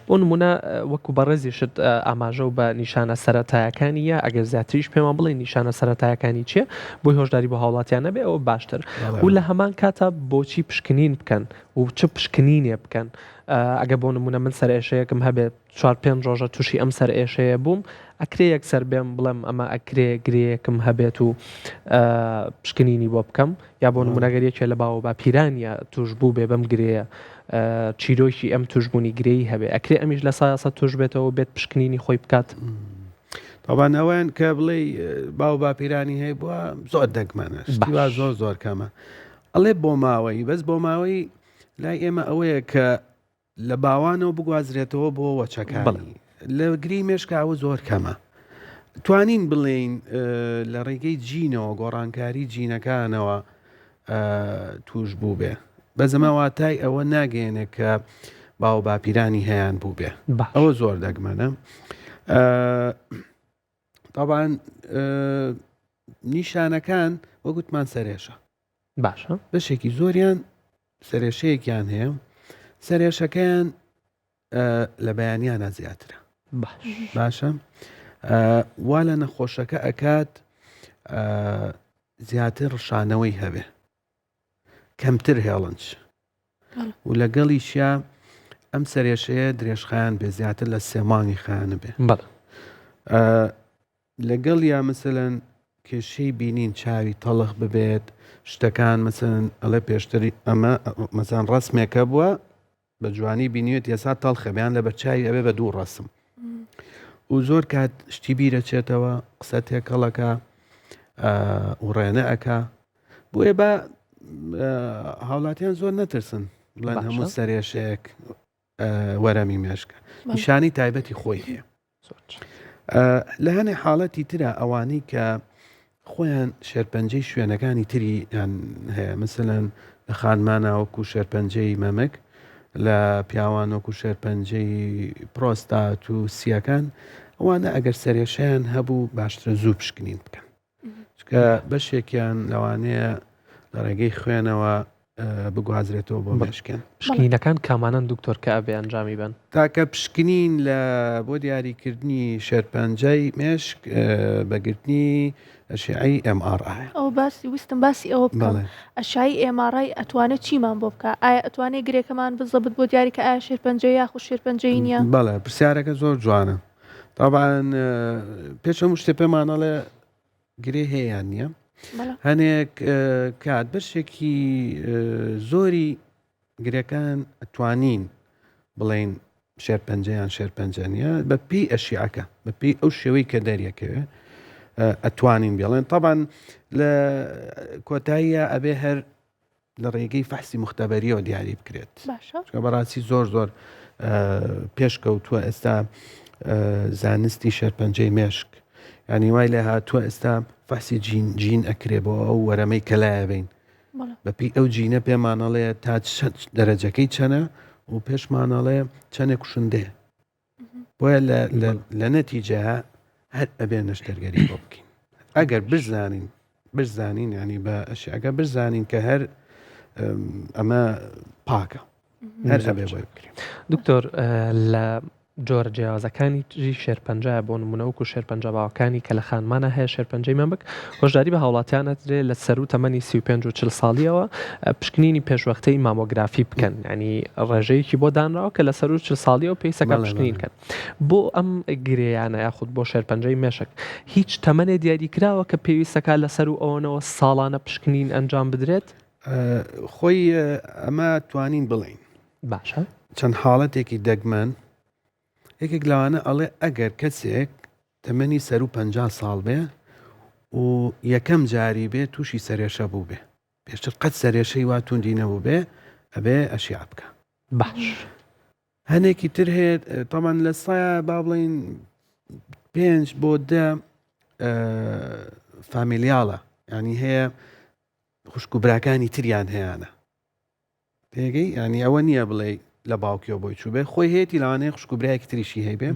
بۆ نمونە وەکو بەڕێزیشت ئاماژە و بە نیشانە سەرەتایەکانیە ئەگەر زیاتریش پێمان بڵێ نیشانە سەرەتایەکانی چیە بۆی هۆژداری بۆ هاوڵاتیانە بێ ئەوە باشتر و لە هەمان کاتە بۆچی پشکنین بکەن و چ پشکنینێ بکەن. ئەگە بۆ نمونە من سەر ئێشەیەکم هەبێت 4-5 ڕۆژە تووشی ئەم سەر ئێشەیە بووم ئەکرێ یەکسەر بێم بڵێم ئەمە ئەکرێ گرەیەکم هەبێت و پشکنینی بۆ بکەم یا بۆ نمونەگەریەکێ لە باوە با پیرانە توش بوو بێ بەم گرەیە چیرۆکی ئەم توشبوونی گرەی هەبێ ئەکرێ ئەمیش لە سایاسە توش بێتەوە بێت پشکنینی خۆی بکات. طبعاً ئەوان کە بڵێ باو باپیرانی هەیە بووە زۆر دەگمانە شتیوا زۆر کەمە ئەڵێ بۆ ماوەی بەس بۆ ماوەی لای ئێمە ئەوەیە کە لە باوانەوە بگوازرێتەوە بۆ وەچەکانی لە گری مێشکاوە زۆر کەمە توانین بڵێین لە ڕێگەی جینەوە گۆڕانکاری جینەکانەوە توش بوو بێ بە زەمەواتای ئەوە ناگەێنێ کە باو باپیرانی هەیەیان بوو بێ ئەوە زۆر دەگمەنە. طبعاً نیشانەکان وەگوتمان سەرێشە باشە بەشێکی زۆریان سەرێشەیەکیان هەیە سەرێشەکەیان لە بەیانیانە زیاترە باشە وا لە نەخۆشەکە ئەکات زیاتر ڕشانەوەی هەبێ کەمتر هێڵنج و لەگەڵیشیا ئەم سەرێشەیە درێژخایان بێ زیاتر لە 3 مانگی خایانە بێ لەگەڵ یا مثلەن کێشەی بینین چاوی تەڵخ ببێت شتەکان مثلەن ئەڵێ پێشتری ئەمە مەسان ڕسمێکە بووە بە جوانی بینیوێت یاسا تەڵخە بیان لە بەرچاوی ئەبێ بە 2 ڕسم و زۆر کات شتی بیرە چێتەوە قسە تێکەڵەکە و ڕێنە ئەکا بۆیە بە هاوڵاتیان زۆر نەترسن بڵێن هەموو سەرێشەیەک وەرەمی مێشکە نیشانی تایبەتی خۆی هەیە. لە هەنێ حاڵەتی ترە ئەوانەی کە خۆیان شێرپەنجەی شوێنەکانی تری هەیە مثلەن لە خانمانە وەکو شێرپەنجەی مەمک لە پیاوان وەکو شێرپەنجەی پرۆستات و سیەکان ئەوانە ئەگەر سەرێشیان هەبوو باشترە زوو پشکنین بکەن چکە بەشێکیان لەوانەیە لە ڕێگەی خوێنەوە بگوازرێتەوە بۆ مێشکێن پشکنینەکان کامانان دکتۆر کە ئەبێ ئەنجامی بن تاکە پشکنین لە بۆ دیاریکردنی شێرپەنجەی مێشک بەگرتنی ئەشعی MRI ئەو ویستم باسی ئەوە بکەم ئەشایی MRI ئەتوانێت چیمان بۆ بکە ئایا ئەتوانێت گرێکەمان بزەبت بۆ دیاریکە ئایا شێرپەنجەی یاخود شێرپەنجەی نییە بەڵێ پرسیارەکە زۆر جوانە طبعاً پێشەم شتێ پێمانەڵێ گرێ هەیە نییە هەنێک کات بەشێکی زۆری گرەکان ئەتوانین بڵێن شێرپەنجەیان شێرپەنجەنیە بە پێی ئەشیعەکە بە پێی ئەو شێوەی کە دەریەکەوێ ئەتوانین بێڵێن طبعاً لە کۆتاییە ئەبێ هەر لە ڕێگەی فەحسی مختبەریەوە دیاری بکرێت چکە بەڕاستی زۆر پێشکەوتووە ئێستا زانستی شێرپەنجەی مێشک ینی وای لێ هاتووە ئێستا فەحسی جین ئەکرێ بۆ ئەو وەرەمەی کەلایەبین بەپی ئەو جینە پێمانەڵێ تا دەرەجەکەی چەنە و پێشمانەڵێ چەندێک کوشندێ بۆیە لە نەتیجە هەر ئەبێ نەشتەرگەری بۆ بکەین ئەگەر بزانین ینی بە ئەشیاگە بزانین کە هەر ئەمە پاکە هەر ئەبێ بۆی بکرین دکتۆر لە جۆرە جیاوازەکانی تری شێرپەنجە بۆ نمونەوەکو شێرپەنجە باوەکانی کە لە خانمانە هەیە شێرپەنجەی مەمک هۆشداری بە هاوڵاتیانە درێ لە سەر و تەمەنی 35 و 40 ساڵیەوە پشکنینی پێشوەختەی مامۆگرافی بکەن ینی ڕێژەیەکی بۆ دانراوە کە لە سەر و 40 ساڵیەوە پێیسەکە پشکنین کەن بۆ ئەم گرێیانە یاخود بۆ شێرپەنجەی مێشک هیچ تەمەنێ دیاریکراوە کە پێویستەکە لەسەر و ئەوەنەوە ساڵانە پشکنین ئەنجام بدرێت خۆی ئەمە توانین بڵین باشە چەند حاڵەتێکی دەگمەن یەکێک لەوانە ئەڵێ ئەگەر کەسێک تەمەنی سەر و 50 ساڵ بێ و یەکەم جاری بێ تووشی سەرێشە بوو بێ پێشتر قەت سەرێشەی وا توندی نەبوو بێ ئەبێ ئەشیع بکە باش هەنێکی تر هەیە تەمان لە سایە با بڵین 5 بۆ 10 فامیلیاڵە ینی هەیە خوشکوبراکانی تریان هەیەە پێگەی ینی ئەوە نییە بڵێ لە باوکیەوە بۆی چوو بێ خۆی هەیەی لاوانەیە خوشکوبرایەکی تریشی هەیبێ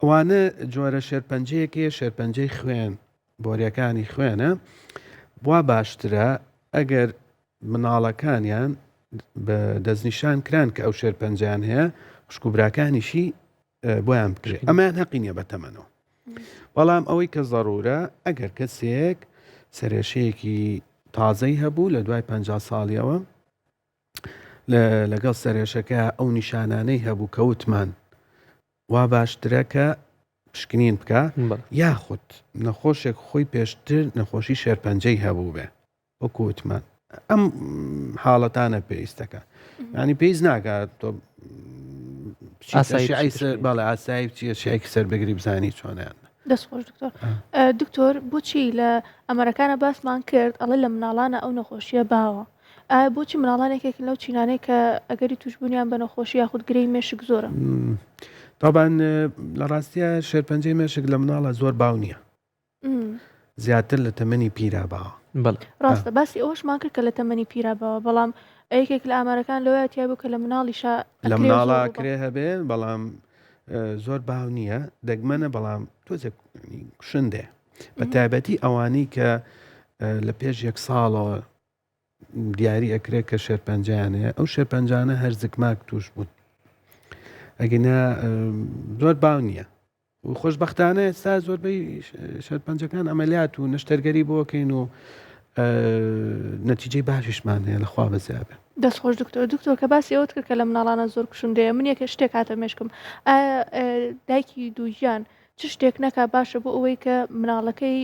ئەوانە جۆرە شێرپەنجەیەکێ شێرپەنجەی خوێن بۆریەکانی خوێنە وا باشترە ئەگەر مناڵەکانیان بە دەستنیشان کران کە ئەو شێرپەنجیان هەیە خوشکوبراکانیشی بۆیان بکرێت ئەمان حەقی نییە بە تەمەنەوە بەڵام ئەوەی کە زەڕورە ئەگەر کەسێک سەرێشەیەکی تازەی هەبوو لە دوای 50 ساڵیەوە لەگەڵ سەرێشەکە ئەو نیشانانەی هەبوو کەوتمان وا باشترە کە پشکنین بکە یاخود نەخۆشێک خۆی پێشتر نەخۆشی شێرپەنجەی هەبوو بێ وەکوتمان ئەم حاڵەتانە پێویستەکە ینی پێویست ناکات تۆ باڵێ ئاسایی چیە شایکی سەربەگری بزانی چۆنیان دەستخۆش دکتۆر بۆچی لە ئەمەرەکانە باسمان کرد ئەڵێ لە مناڵانە ئەو نەخۆشیە باوە بۆچی مناڵانێکێک لەو چینانەی کە ئەگەری توشببوونیان بە نەخۆشی یاخود گرەی مێشک زۆرە تاوان لە ڕاستیە شێرپەنجەی مێشک لە مناڵە زۆر باو نییە زیاتر لە تەمەنی پیرا باوە ڕاستە باسی ئەوەشمان کرد کە لە تەمەنی پیرا باوە بەڵام یەکێک لە ئامارەکان لەوەیە تیا بوو کە لە مناڵیشە لە مناڵا کرێ هەبێ بەڵام زۆر باو نییە دەگمەنە بەڵام تۆزێک کوشندێ بە تایبەتی ئەوانەی کە لە پێش 1 ساڵەوە دیاری ئەکرێت کە شێرپەنجیانەیە ئەو شێرپەنجانە هەر زگماک توش بوون ئەگەنە زۆر باو نییە و خۆشبەختانە ئێستا زۆربەی شێرپەنجەکان ئەمەلیات و نەشتەرگەری بۆکەین و نەتیجەی باشیشمان هەیە لەخوا بەزیابێ دەستخۆش دکتۆر کە باسی ئەوت کرد کە لە مناڵانە زۆر کوشندەیە من یەکە شتێک هاتە مێشکم دایکی دووژیان چ شتێک نەکا باشە بۆ ئەوەی کە مناڵەکەی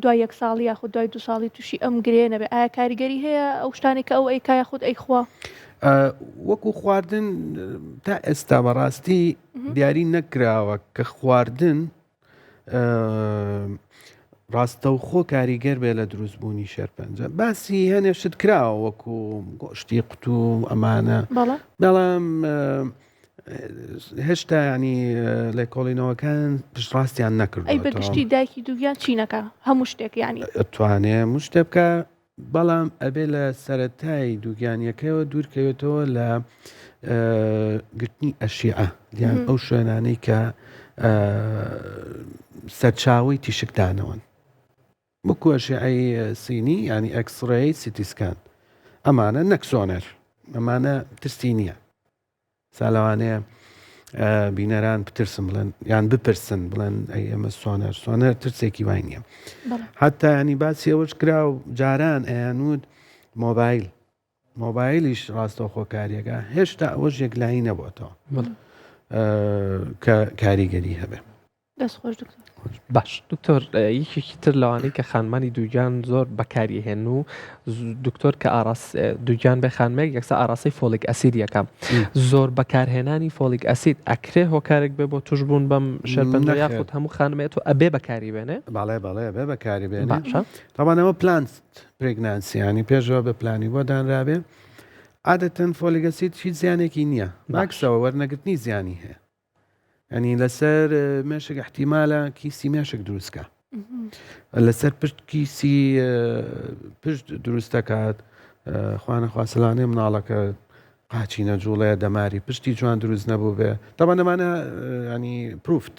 دوای 1 ساڵی یاخود دوای 2 ساڵی تووشی ئەم گرێ نەبێ ئایا کاریگەری هەیە ئەو شتانی کە ئەو ئەیکا یاخود ئەیخوا وەکو خواردن تا ئێستا بەڕاستی دیاری نەکراوە کە خواردن ڕاستە و خۆ کاریگەر بێ لە دروستبوونی شێرپەنجە باسی هەنێ شت کراوە وەکو گۆشتی قوت و ئەمانە بەڵام هێشتا ینی لێکۆڵینەوەکان پشتڕاستیان نەکرد ئەی بەگشتی دایکی دووگیان چی نەکە هەموو شتێک ینی توانێ مشتێ بکە بەڵام ئەبێ لە سەرەتای دووگیانیەکەیەوە دوورکەوێتەوە لە گرتنی ئەشیعە دیان ئەو شوێنانەی کە سەرچاوی تیشکدانەوەن بکو ئەشیعەی سینی ینی ئەکسڕەی سیتیسکان ئەمانە نەکسۆنەر ئەمانە ترسی نییە ساڵەوانەیە بینەران بترسن بڵێن یان بپرسن بڵێن ئەی ئەمە سۆنەر ترسێکی وای نییە حتا ینی باسی ئەوەش کرا و جاران ئەیانود مۆبایلیش ڕاستە خۆکاریەکە هێشتا ئەوەش یەکلایی نەبووەتەوە کە کاریگەری هەبێ دەستخۆش دکتۆر باش دکتۆر یەکێکی تر لەوانەی کە خانمانی دووگیان زۆر بەکاریهێن و دکتۆر کە دووگیان بە خانمێک یەکسا ئاراسی فۆلیک ئەسید یەکەم زۆر بەکارهێنانی فۆلیک ئەسید ئەکرێ هۆکارێک بێ بۆ توشبوون بەم شەرپەنجە یاخود هەموو خانمێت و ئەبێ بەکاری بێنێ بەڵێ بێ بەکاری بێنێ تاوانەوە پلانت پرێگنانسیانی پێشەوە بە پلانی بۆ دانرابێ عادەتەن فۆلیک ئەسید هیچ زیانێکی نییە باکسەوە وەرنەگرتنی زیانی هەیە ینی لەسەر مێشک احتیمالە کیسی مێشک دروستکە لەسەر پشت کیسی پشت دروستەکات خوانە خواسەلانێ مناڵەکە قاچی نەجوڵەیە دەماری پشتی جوان دروست نەبوو بێ تاوان ئەمانە ینی پروفت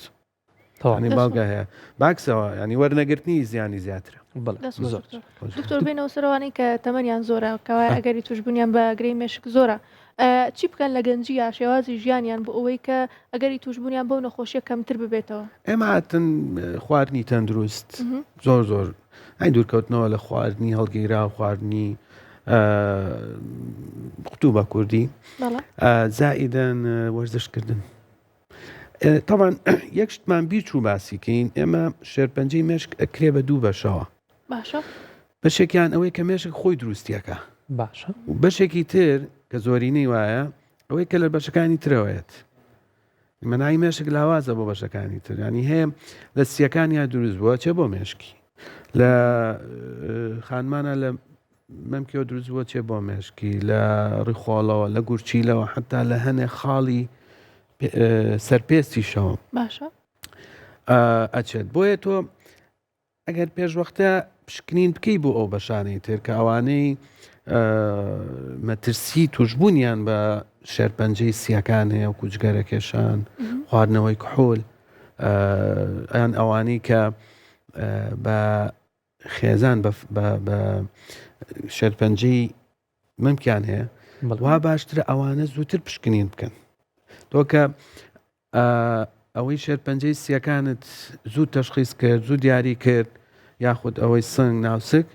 ینی باڵگە هەیە باکسەوە ینی وەرنەگرتنی زیانی زیاترە دکتۆر بینەوە سەرەوانەی کە تەمەنیان زۆرە کەوای ئەگەری توشببوونیان بە گرەی مێشک زۆرە چی بکەن لە گەنجیە شێوازی ژیانیان بۆ ئەوەی کە ئەگەری توشببوونیان بەو نەخۆشیە کەمتر ببێتەوە ئێمە هاتن خواردنی تەندروست زۆر ئەی دوورکەوتنەوە لە خواردنی هەڵگیرا و خواردنی قوتوو بە کوردی زائیدەن وەرزشکردن طبعا یەک شتمان بیرچوو باسیکەین ئێمە شێرپەنجەی مێشک ئەکرێ بە دوو بەشەوە باشە بەشێکیان ئەوەی کە مێشک خۆی دروستیەکە باشە و بەشێکی تر کە زۆرینەی وایە ئەوەی کە لە بەشەکانی ترەوەیەت مەنای مێشک لاوازە بۆ بەشەکانی تر ینی هەیە لە سیەکانیان دروست بووە چێ بۆ مێشکی لە خانمانە لە مەمکەوە دروست بووە چێ بۆ مێشکی لە ڕیخۆڵەوە لە گورچیلەوە حتا لە هەنێ خاڵی سەرپێستیشەوە باشە ئەچێت بۆیە تۆ ئەگەر پێشوەختە پشکنین بکەی بۆ ئەو بەشانەی تر کە ئەوانەی مەترسی توشببوونیان بە شێرپەنجەی سیەکان هەیە و کوچگەرەکێشان خواردنەوەی کحۆل ئەیان ئەوانەی کە بە خێزان بە شێرپەنجەی ممکن هەیە وا باشترە ئەوانە زووتر پشکنین بکەن تۆ کە ئەوەی شێرپەنجەی سیەکانت زوو تەشخیص کرد زوو دیاری کرد یاخود ئەوەی سنگ ناوسک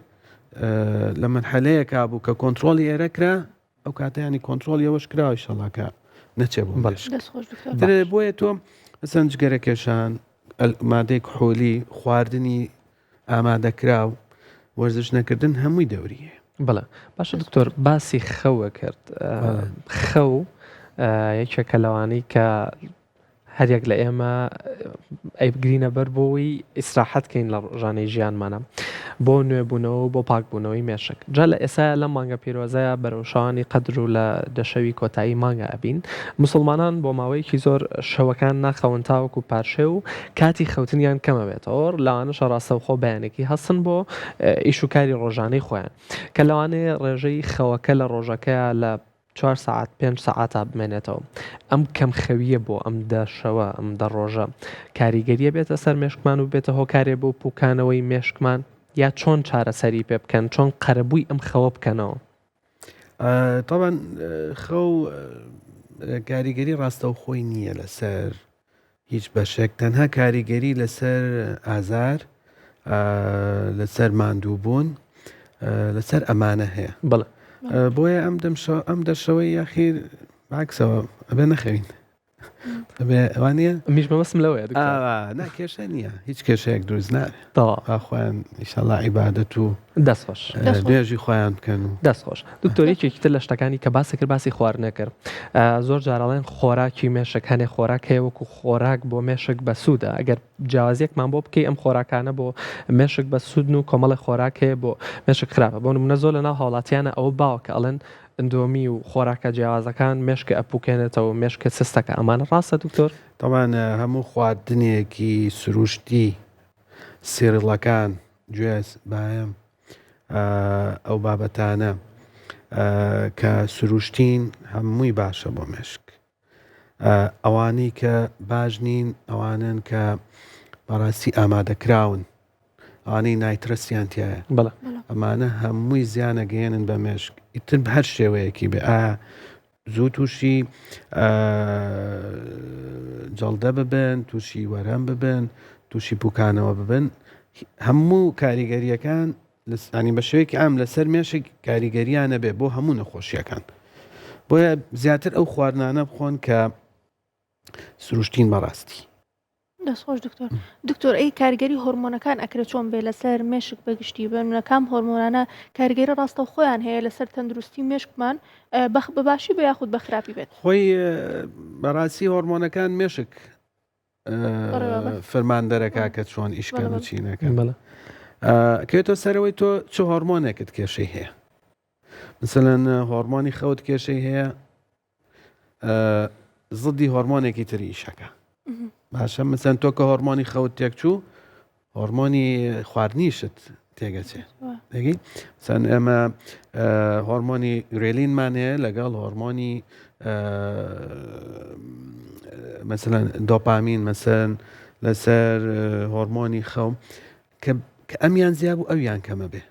لە مرحلەیەکا بوو کە کۆنتترۆلی ئێرەکرا ئەو کاتیانی کۆنتترۆلی ئەوەش کراوە ئیشەڵاکە نەچێ بوو بۆیە تۆ ئەسەن جگەرەکێشان مادەی کحۆلی خواردنی ئامادەکرا و وەرزش نەکردن هەمووی دەوریە بەڵێ باشە دکتۆر باسی خەوە کرد خەو یەکێکە لەوانەی کە هەرێک لە ئێمە ئەیبگرینە بەر بۆی ئیسراحەتکەین لە ڕژانەی ژیانمانە بۆ نوێبوونەوە بۆ پاکبوونەوەی مێشک جا لە ئێستا لە مانگە پیرۆزەیە بەرەوشانی قەدر و لە دەشەوی کۆتایی مانگە ئەبین مسلمانان بۆ ماوەیەکی زۆر شەوەکان ناخەون تاوەکو پارشێ و کاتی خەوتنیان کەمە بێتەوە لەوانەشە ڕاستەوخۆ بەیانێکی هەستن بۆ ئیشوکاری ڕۆژانەی خۆیان کە لەوانەیە ڕێژەی خەوەکە لە ڕۆژەکەیە لە 4 ساعت 5 ساعتا بمێنێتەوە ئەم کەم خەویە بۆ ئەم دەشەوە ئەم دەڕۆژە کاریگەریە بێتە سەر مێشکمان و بێتە هۆکارێ بۆ پوکانەوەی مێشکمان یا چۆن چارەسەری پێ بکەن چۆن قەرەبووی ئەم خەوە بکەنەوە طبعا خەو کاریگەری ڕاستەو خۆی نییە لەسەر هیچ بەشێک تەنها کاریگەری لەسەر ئازار لەسەر ماندووبوون لەسەر ئەمانە هەیە بڵێ بۆیە ئەم دەشەوەی یاخیر باکسەوە ئەبێ نەخەوین ئەوانە میژمە بەسم لەوەیە ناکێشە نییە هیچ کێشەیەک دروست نابێت خۆیان ئیشەڵا عیبادەت و دەستخۆش دوێژی خۆیان بکەن و دەستخۆش دکتۆریێکی تر لە شتەکانی کە باسی کرد باسی خواردنە کرد زۆر جارەڵێن خۆراکی مێشک هەنێ خۆراک هەیە وەکو خۆراک بۆ مێشک بە سوودە ئەگەر جیاوازیەکمان بۆ بکەی ئەم خۆراکانە بۆ مێشک بە سوودن و کۆمەڵی خۆراک هەیە بۆ مێشک خراپە بۆ نمونە زۆر لەناو هاوڵاتیانە ئەوە باوە کە ئەڵێن ئەندۆمی و خۆراکە جیاوازەکان مێشکە ئەپوکێنێتەوە مێشکە سستەکە ئەمانە ڕاستە دکتۆر؟ طبعاً هەموو خواردنێکی سروشتی سێرڵەکان گوێ بایم ئەو بابەتانە کە سروشتین هەمووی باشە بۆ مێشک. ئەوانەی کە باش نین ئەوانن کە بەڕاستی ئامادەکراون، ئەوانەی نایترەسیان تایە، ئەمانە هەمووی زیانە گەێنن بە مێشک. ئیتر هەر شێوەیەکی بێ زوو تووشی جەڵدە ببن، تووشی وەرەم ببن، تووشی پوکانەوە ببن، هەموو کاریگەریەکان ینی بە شوەیەکی ئام لەسەر مێشک کاریگەریانە بێ بۆ هەموو نەخۆشیەکان. بۆیە زیاتر ئەو خواردنانە بخۆن کە سروشتین بەڕاستی. دەستخۆش دکتۆر ئەی کارگەری هۆرمۆنەکان ئەکرێت چۆن بێ لەسەر مێشک بەگشتی بنەکان هۆرمۆنانە کارگەری ڕاستە خۆیان هەیە لەسەر تەندروستی مێشکمان بەباشی بە یاخود بە خراپی بێت. خۆی بەڕاستی هۆرمۆنەکان مێشک فەرماندەرەکە کە چۆن ئیشکەن و چینەکەن. کێتۆ سەرەوەی تۆ چ هۆرمۆنێکت کێشەی هەیە؟ مثلەن هۆرمۆنی خەوت کێشەی هەیە زدی هۆرمۆنێکی تری ئیشەکە. باشە مثلەن تۆ کە هۆرمۆنی خەوت تێک چوو هۆرمۆنی خواردنیشت تێگەچێت. دەگەی چەند ئێمە هۆرمۆنی گرێلینمان هەیە لەگەڵ هۆرمۆنی مثلەن دۆپامین مەسەن لەسەر هۆرمۆنی خەو کە ئەمیان زیاب و ئەویان کەمە بێ.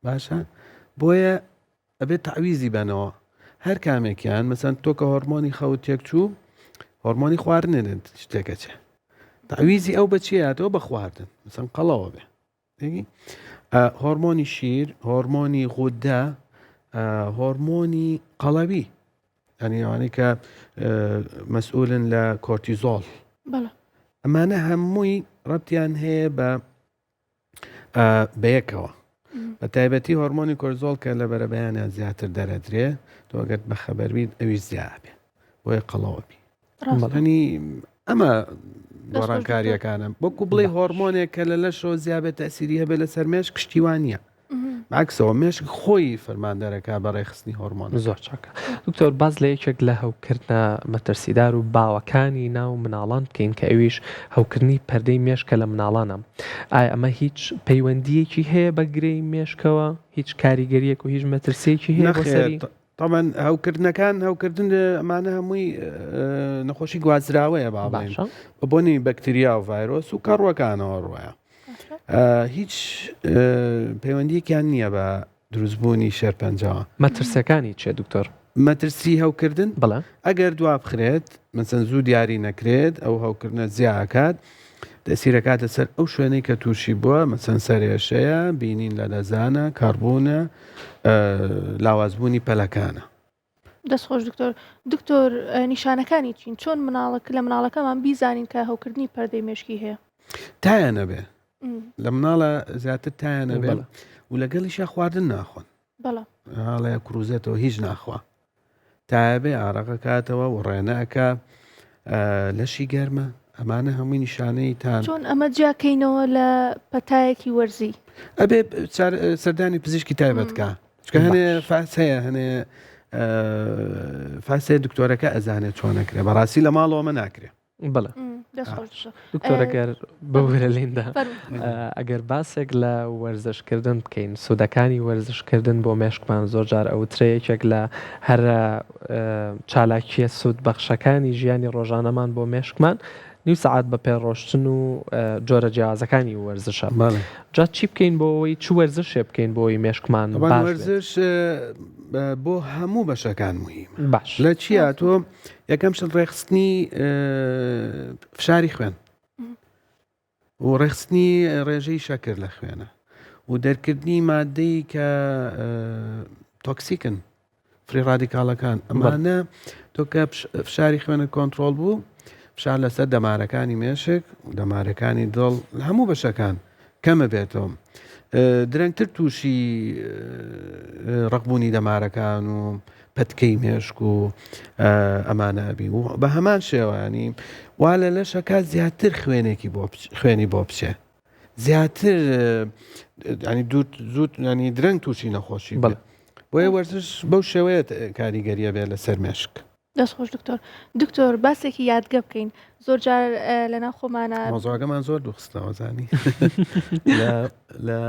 باشە بۆیە ئەبێت تعویزی بنەوە هەر کامێکیان مەسەن تۆ کە هۆرمۆنی خەوت تێک چوو هۆرمۆنی خواردنێنێت شتێکەچێ تعویزی ئەو بەچیاتەوە بە خواردن مەسەن قەڵەوە بێ. هۆرمۆنی شیر، هۆرمۆنی غودە، هۆرمۆنی قەڵەوی ئەنیوانی کە مەسئولن لە کۆرتیزۆڵ، ئەمانە هەمووی ڕەبتیان هەیە بەیەکەوە. بە تایبەتی هۆرمۆنی کۆرتیزۆڵ کە لە بەرەبەیانیان زیاتر دەرەدرێ تۆ ئەگەر بە خەبەربیت ئەویش زیابێ بۆیە قەڵەوە بی. ینی ئەمە گۆڕانکاریەکانم وەکو بڵێ هۆرمۆنێک کە لە لەشەوە زیابێت تەسیری هەبێت لەسەر مێشک کشتیوان نییە. عکسەوە مێشک خۆی فەرماندەرەکە بە ڕێخستنی هۆرمۆن. زۆر چاکە دکتۆر باز لە یەکێک لە هەوکردنە مەترسیدار و باوەکانی ناو مناڵان بکەین کە ئەویش هەوکردنی پەردەی مێشکە لە مناڵانە. ئایا ئەمە هیچ پەیوەندیەکی هەیە بە گرەی مێشکەوە؟ هیچ کاریگەریەک و هیچ مەترسیەکی هەیە بۆ سەری؟ طبعا هەوکردن ئەمانە هەمووی نەخۆشی گوازراوەیە باڵێن بە بۆنی بەکتریا و ڤایرۆس و کەڕوەکانەوە ڕوایە. هیچ پەیوەندیەکیان نییە بە دروستبوونی شێرپەنجەوە. مەترسەکانی چێ دکتۆر؟ مەترسی هەوکردن بڵێ ئەگەر دوا بخرێت مەسەن زوو دیاری نەکرێت ئەو هەوکردنە زیاکات دەسیرەکاتە سەر ئەو شوێنەی کە تووشی بووە مەسەن سەرێشەیە بینین لە دەزانە کاربوونە لاوازبوونی پەلەکانە. دەستخۆش دکتۆر نیشانەکانی چین چۆن لە مناڵەکەمان بیزانین کە هەوکردنی پەردەی مێشکی هەیە؟ تایانە بێ لە مناڵە زیاتر تایانە بێ و لەگەڵیشە خواردن ناخۆن هاڵەیە کروزێتەوە هیچ ناخوا تایبێ ئارەقە کاتەوە و ڕێناکە لەشی گەرمە ئەمانە هەمووی نیشانەی تان. چۆن ئەمە جیاکەینەوە لە پەتایەکی وەرزی ئەبێ سەردانی پزیشکی تایبەتکە چکە هەنێ فاس هەیە هەنێ فاسێ دکتۆرەکە ئەزانێت چۆنەکرێ بەڕاستی لە ماڵەوە مە ناکرێ. بەڵێ دکتۆرەگەر بەورە لێندا ئەگەر باسێک لە وەرزشکردن بکەین سوودەکانی وەرزشکردن بۆ مێشکمان زۆر جار ئەوترەیەکێک لە هەرە چالاکیە سوود بەخشەکانی ژیانی ڕۆژانەمان بۆ مێشکمان نیو سەعات بە پێڕۆشتن و جۆرە جیازەکانی وەرزشە. جا چی بکەین بۆ ئەوەی چ وەرزشێ بکەین بۆ ئەوی مێشکمان وەرزش بۆ هەموو بەشەکان مهم باش لە چیە تۆ یەکەم شت ڕێخستنی فشاری خوێن و ڕێخستنی ڕێژەی شەکر لە خوێنە و دەرکردنی مادەی کە تۆکسیکن فری ڕادیکاڵەکان ئەمانە تۆ کە فشاری خوێنە کۆنتترۆل بوو فشار لەسەر دەمارەکانی مێشک و دەمارەکانی دڵ لە هەموو بەشەکان کەمە بێتەوە. درەنگتر تووشی ڕقبوونی دەمارەکان و پەتکەی مێشک و ئەمانەبی و بە هەمان شێوانی وا لە لەشەکە زیاتر خوێنی بۆ بچێ زیاتر زوود درەنگ تووشی نەخۆشی بۆیە وەرزش بەو شێوەیە کاریگەریە بێ لەسەر مێشک. دەستخۆش دکتۆر باسێکی یادگە بکەین زۆر جار لەناو خۆمانە مۆزۆگەمان زۆر دووخستەوەزانی لە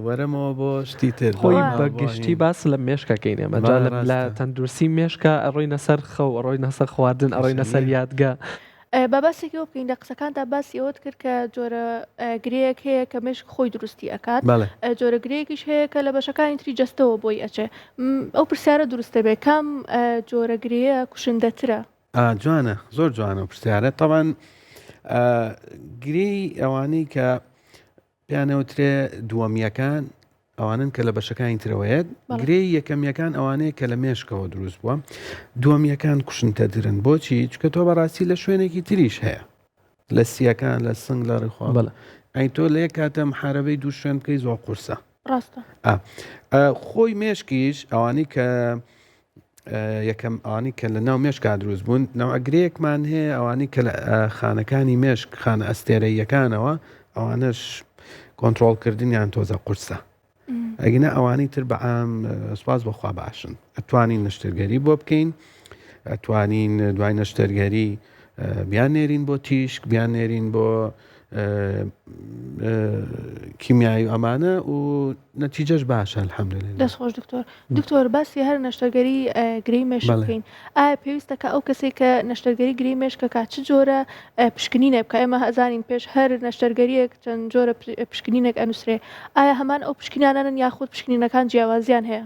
وەرەمەوە بۆ شتی تر خۆی بەگشتی باس لە مێشکەکەین ئێمە لە تەندروستی مێشکە ئەڕۆینە سەر خەو ئەڕۆینە سەر خواردن ئەڕۆینە سەر یادگە. با باسێکی ئەوە بکەین لە قسەکاندا باسی ئەوت کرد کە جۆرە گرەیەک هەیە کە مێشک خۆی دروستی ئەکات جۆرە گرەیەکیش هەیە کە لە بەشەکانی تری جەستەوە بۆی ئەچێ ئەو پرسیارە دروستە بێ کام جۆرە گرەیە کوشندەترە؟ جوانە زۆر جوانە پرسیارە تەوان گرەی ئەوانەی کە پیانەوترێ دووەمیەکان ئەوانن کە لە بەشەکانی ترەوەیەت گرەی یەکەمیەکان ئەوانەیە کە لە مێشکەوە دروست بووە دووەمیەکان کوشنتەترن بۆچی چکە تۆ بەڕاستی لە شوێنێکی تریش هەیە لە سیەکان لە سنگ لە ڕێخوا ئەی تۆ لە یەک کاتە محارەبەی دوو شوێن بکەی زۆر قورسە ڕاستە خۆی مێشکیش ئەوانی کە یەکەم ئەوانی کە لە ناو مێشکا دروست بوون ناوەگرەیەکمان هەیە ئەوانی کە لە خانەکانی مێشک خانە ئەستێرەیەکانەوە ئەوانش کۆنتترۆلکردنیان تۆزە قورسە ئەگەنە ئەوانی تر بەعام سواز بەخوا باشن ئەتوانین نەشتەرگەری بۆ بکەین ئەتوانین دوای نەشتەرگەری بیان نێرین بۆ تیشک بیان نێرین بۆ کیمیایی ئەمانە و نەتیجەش باشە الحەمدولێ. دەستخۆش دکتۆر باسی هەر نەشتەرگەری گرەی مێشک بکەین ئایا پێویستە کە ئەو کەسێک کە نەشتەرگەری گرەی مێشکە کا چ جۆرە پشکنینە بکە ئێمە هەزانین پێش هەر نەشتەرگەریەک چەند جۆرە پشکنینێک ئەنووسرێ ئایا هەمان ئەو پشکنانن یاخود پشکنینەکان جیاوازیان هەیە؟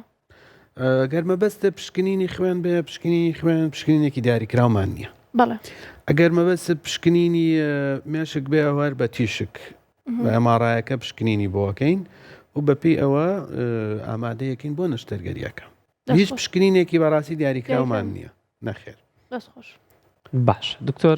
گەرمە بەستە پشکنینی خوێن بێ پشکنینی خوێن پشکنینێکی دیاریکراومان نییە. بەڵێ ئەگەر مەبەست پشکنینی مێشک بێ ئەوەر بە تیشک بە ئەماڕایەکە پشکنینی بۆکەین و بەپی ئەوە ئامادەیەکەین بۆ نەشتەرگەریەکە هیچ پشکنینێکی بەڕاستی دیاریکراومان نییە نەخێر. باش دکتۆر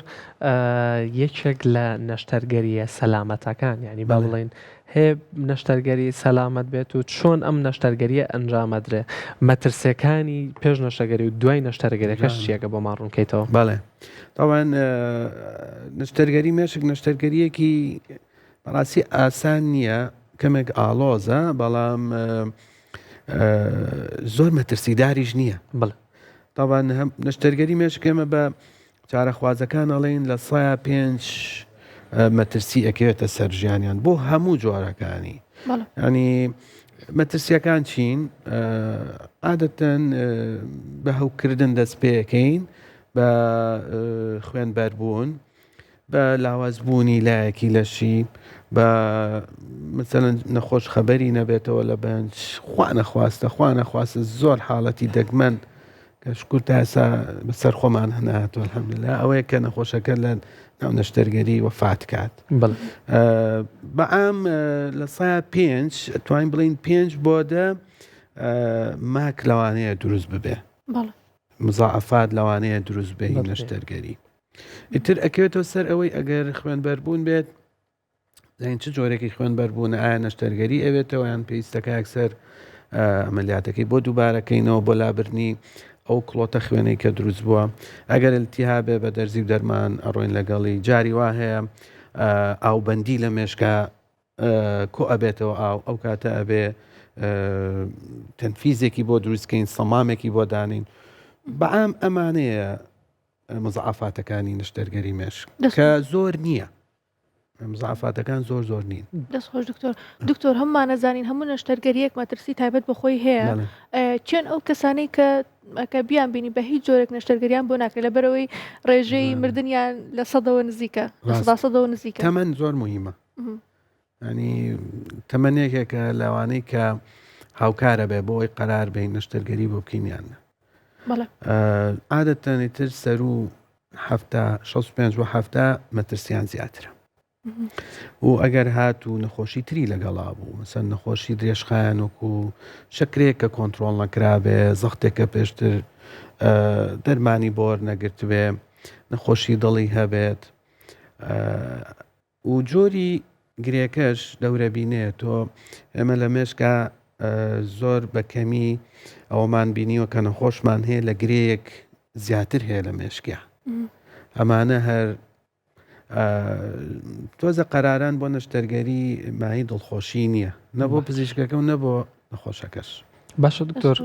یەکێک لە نەشتەرگەریە سەلامەتەکان یعنی با بڵێن هەیە نەشتەرگەری سەلامەت بێت و چۆن ئەم نەشتەرگەریە ئەنجامەدرێ مەترسیەکانی پێش نەشتەرگەری و دوای نەشتەرگەریەکەش چیەکە بۆ ماڕوونکەیتەوە؟ بەڵێ تاوان نەشتەرگەری مێشک نەشتەرگەریەکی بەڕاستی ئاسان نییە کەمێک ئالۆزە بەڵام زۆر مەترسیداریش نییە. بڵێ تاوان نەشتەرگەری مێشک ئێمە بە چارەخوازەکان ئەڵێن لە 5 مەترسی ئەکەوێتە سەر ژیانیان بۆ هەموو جۆرەکانی ینی مەترسیەکان چین عادەتەن بە هەوکردن دەست پێەکەین بە خوێنبەربوون بە لاوازبوونی لایەکی لەشی بە مثلەن نەخۆش خەبەری نەبێتەوە لە بەنج خوا نەخواستە زۆر حاڵەتی دەگمەن کە شکر تا ئێستا بەسەر خۆمان هەناتوە الحەمدوللا ئەوەیە کە نەخۆشەکە لە ناو نەشتەرگەری وەفات کات بەعام لە 5 توانین بڵین 5 بۆ 10 ماک لەوانەیە دروست ببێ مزاعفات لەوانەیە دروست بێ نەشتەرگەری ئیتر ئەکەوێتەوە سەر ئەوەی ئەگەر خوێنبەربوون بێت زین چ جۆرێکی خوێنبەربوون ئایا نەشتەرگەری ئەوێتەوە یان پێویستەکە ئەکسەر ئەمەلیاتەکەی بۆ دووبارەکەینەوە بۆ لابرنی ئەو کڵۆتە خوێنەی کە دروست بووە ئەگەر التیهابێ بە دەرزی و دەرمان ئەڕۆین لەگەڵی جاری وا هەیە ئاوبەندی لە مێشکە کۆ ئەبێتەوە ئەو کاتە ئەبێ تەنفیزێکی بۆ دروستکەین سەمامێکی بۆ دانین بەعام ئەمانەیە مزعفاتەکانی نەشتەرگەری مێشک کە زۆر نییە مزعفاتەکان زۆر نین. دەستخۆش دکتۆر هەممان نەزانین هەموو نەشتەرگەریەک مەترسی تایبەت بەخۆی هەیە چێن ئەو کەسانەی کە بیان بینی بە هیچ جۆرێک نەشتەرگەریان بۆ ناکرێت لەبەرەوەی ڕێژەی مردنیان لە 100ەوە نزیکە نزیکە تەمەن زۆر مهمە ینی تەمەنێکێکە لەوانەی کە هاوکارە بێ بۆ ئەوی قەرار بین نەشتەرگەری بۆ بکەینیانە عادەتەنی تر سەر و 65 مەترسیان زیاترە و ئەگەر هات و نەخۆشی تری لەگەڵا بوو مەسەن نەخۆشی درێژخایەنوەک و شەکرێک کە کۆنتترۆل نەکرابێ زەختێکە پێشتر دەرمانی بۆر نەگرتوێ نەخۆشی دڵی هەبێت و جۆری گرێکەش دەورە بینێت تۆ ئێمە لە مێشکە زۆر بەکەمی ئەوەمان بینیوە کە نەخۆشمان هەیە لە گرەیەک زیاتر هەیە لە مێشکە ئەمانە هەر تۆزە قەراران بۆ نەشتەرگەری مای دڵخۆشی نییە نەبۆ پزیشکەکە و نەبۆ نەخۆشەکەش باشە دکتۆر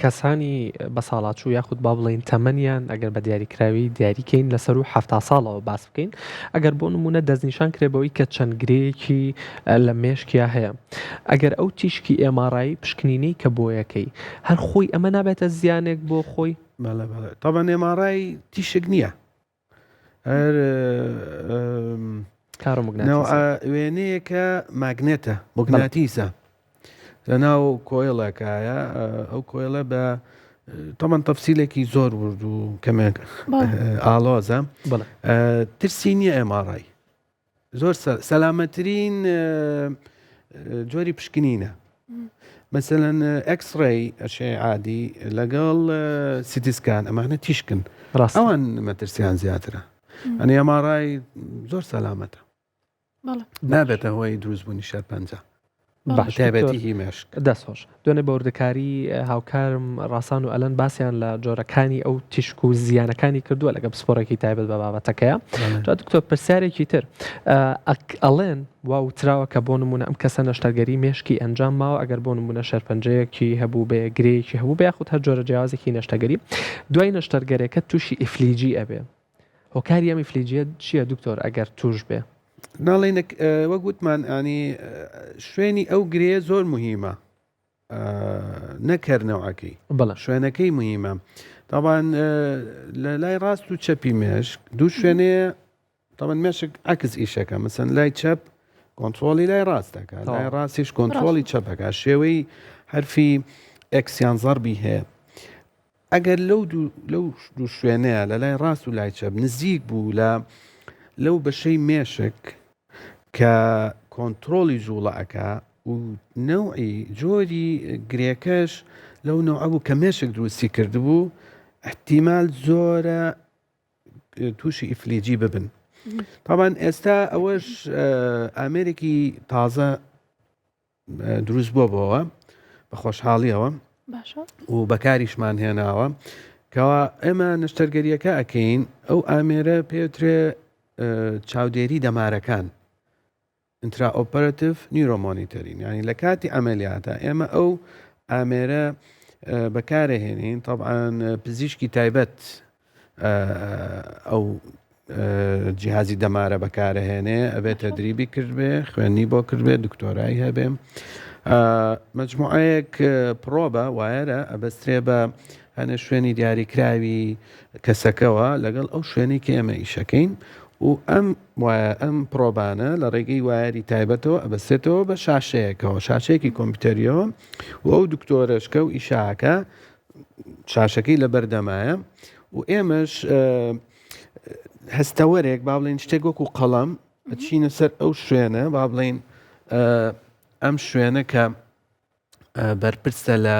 کەسانی بەساڵات و یاخود با بڵێن تەمەنیان ئەگەر بە دیاریکراوی دیاریکەین لەسەر و 7 ساڵەوە باس بکەین ئەگەر بۆ نمونە دەستنیشان کرێبەوەی کە چەند گرەیەکی لە مێشکیا هەیە ئەگەر ئەو تیشکی ئێمارایی پشکنینەی کە بۆ یەکەی هەر خۆی ئەمە نابێتە زیانێک بۆ خۆی طبعا ئێمارای تیشک نییە هەر وێنەیەکە ماگنێتە مۆگناتیسە لە ناو کۆیڵەکایە ئەو کۆیڵە بە طبعا تەفسیلێکی زۆر ورد و کەمێک ئاڵۆزە ترسی نییە ئێمارای زۆر سەلامەترین جۆری پشکنینە مثلەن ئەکسڕێی ئەشەی عادی لەگەڵ سیتیسکان ئەمانە تیشکن ئەوان مەترسیان زیاترە ئەنی ئەمارای زۆر سەلامەتە نابێتە هۆی دروستبوونی شەرپەنجە بەتایبەتی مێشک دەستخۆش دوێنێ بە وردەکاری هاوکارم ڕاستان و ئەلەن باسییان لە جۆرەکانی ئەو تیشک و زیانەکانی کردووە لەگە پسپۆرێکی تایبەت بە بابەتەکەیە دکتۆر پرسیارێکی تر ئەڵێن واوتراوە کە بۆ نمونە ئەم کەسە نەشتەرگەری مێشکی ئەنجام ماوە ئەگەر بۆ نمونە شەرپەنجەیەکی هەبوو بێ گرەیەکی هەبوو بە یاخود هەر جۆرە جیاوازێکی نەشتەگەری دوای نەشتەرگەرێکە تووشی ئیفلیجی ئەبێ هۆکاری ئەم ئیفلیجیە چییە دکتۆر ئەگەر توش بێ ناڵێن وەگوتمان ئانی شوێنی ئەو گرێ زۆر مهمە نەکردنەوەکەی شوێنەکەی مهمە طبعاً لە لای ڕاست و چەپی مێشک دوو شوێنەیە طبعاً مێشک عکس ئیشەکە مثلا لای چەپ کۆنتترۆلی لای ڕاستەکە لای ڕاستیش کۆنتترۆلی چەپەکە شێوەی هەرفی ئەکسیان زەربی هەیە ئەگەر لەو دوو شوێنەیە لە لای ڕاست و لای چەپ نزیک بوو لەو بەشەی مێشک کە کۆنتترۆلی ژوڵەکە و نەوعی جۆری گرێکەش لەو نەوع بوو کە مێشک دروستی کردبوو احتیمال زۆرە تووشی ئیفلیجی ببن طبعاً ئێستا ئەوەش ئامێرێکی تازە دروست بۆەوە بە خۆشحاڵیەوە و بەکاریشمان هێناوە کەوا ئێمە نەشتەرگەریەکە ئەکەین ئەو ئامێرە پێوترێ چاودێری دەمارەکان ئینتراۆپەرەتیڤ نیورۆمۆنیتەرین یعنی لە کاتی ئەمەلیاتە ئێمە ئەو ئامێرە بەکارەهێنین طبعاً پزیشکی تایبەت ئەو جیهازی دەمارە بەکارەهێنێ ئەبێت تەدریبی کردبێ خوێنی بۆ کردبێ دکتۆرای هەبێ مجموعەیەک پرۆبە وایەرە ئەبەسترێ بە هەنە شوێنی دیاریکراوی کەسەکەەوە لەگەڵ ئەو شوێنی کە ئێمە ئیشەکەین و ئەم پرۆبانە لە ڕێگەی وایەری تایبەتەوە ئەبەستێتەوە بە شاشەیەکەوە شاشەیەکی کۆمپیوتەریەوە و ئەو دکتۆرەشکە و ئیشاکە شاشەکەی لە بەردەمایە و ئێمەش هەستەوەرێک با بڵێن شتێک وەکو قەڵەم ئەچینە سەر ئەو شوێنە با بڵێن ئەم شوێنە کە بەرپرسە لە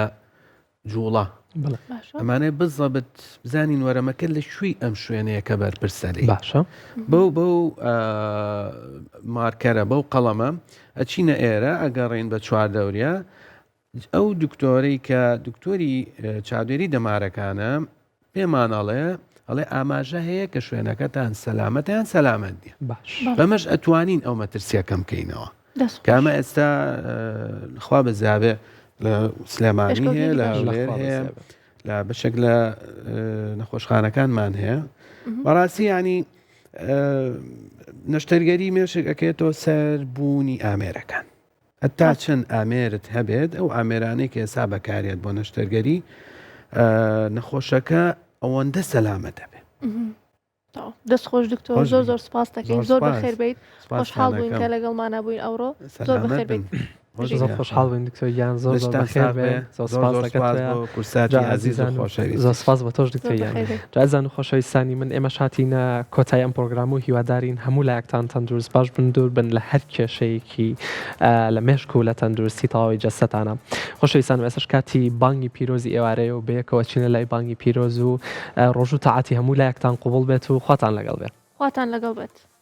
جوڵە ئەمانەی بزەبت بزانین وەرەمەکە لە شووی ئەم شوێنەیە کە بەرپرسەری باشە بەو مارکەرە بەو قەڵەمە ئەچینە ئێرە ئەگەڕێن بە چواردەوریا ئەو دکتۆرەی کە دکتۆری چاودێری دەمارەکانە پێمانەڵێ ئەڵێ ئاماژە هەیە کە شوێنەکەتان سەلامەتیان سەلامەت نیە بەمەش ئەتوانین ئەو مەترسیەکەم بکەینەوە کامە ئێستا خوا بەزیابێ لە سلێمانی هەیە لە هەولێر هەیە لە بەشێک لە نەخۆشخانەکانمان هەیە بەڕاستی ینی نەشتەرگەری مێشک ئەکێتەوە سەر بوونی ئامێرەکان هەتا چەند ئامێرت هەبێت ئەو ئامێرانەی کە ئێستا بەکارێت بۆ نەشتەرگەری نەخۆشەکە ئەوەندە سەلامەتە بێ دەستخۆش دکتۆر زۆر زۆر سپاس دەکەین زۆر بەخێر بیت خۆشحاڵ بووین کە لەگەڵمانە بووین ئەوڕۆ زۆر بەخێر بیت خۆشحاڵ بووین دکتۆر یان زۆر سپاس بە تۆش دکتۆر یان جازان و خۆشەویستانی من ئێمە شاتینە کۆتای ئەم پرۆگرام و هیوادارین هەموو لایەکتان تەندروست باش بن دوور بن لە هەر کێشەیەکی لە مێشک و لە تەندروستی تەواوی جەستەتانە خۆشەویستان و ئێستش کاتی بانگی پیرۆزی ئێوارەیە و بەیەکەوە چینە لای بانگی پیرۆز و ڕۆژ و تەعاتی هەموو لایەکتان قوبڵ بێت و خواتان لەگەڵ بێت خواتان لەگەڵ بێت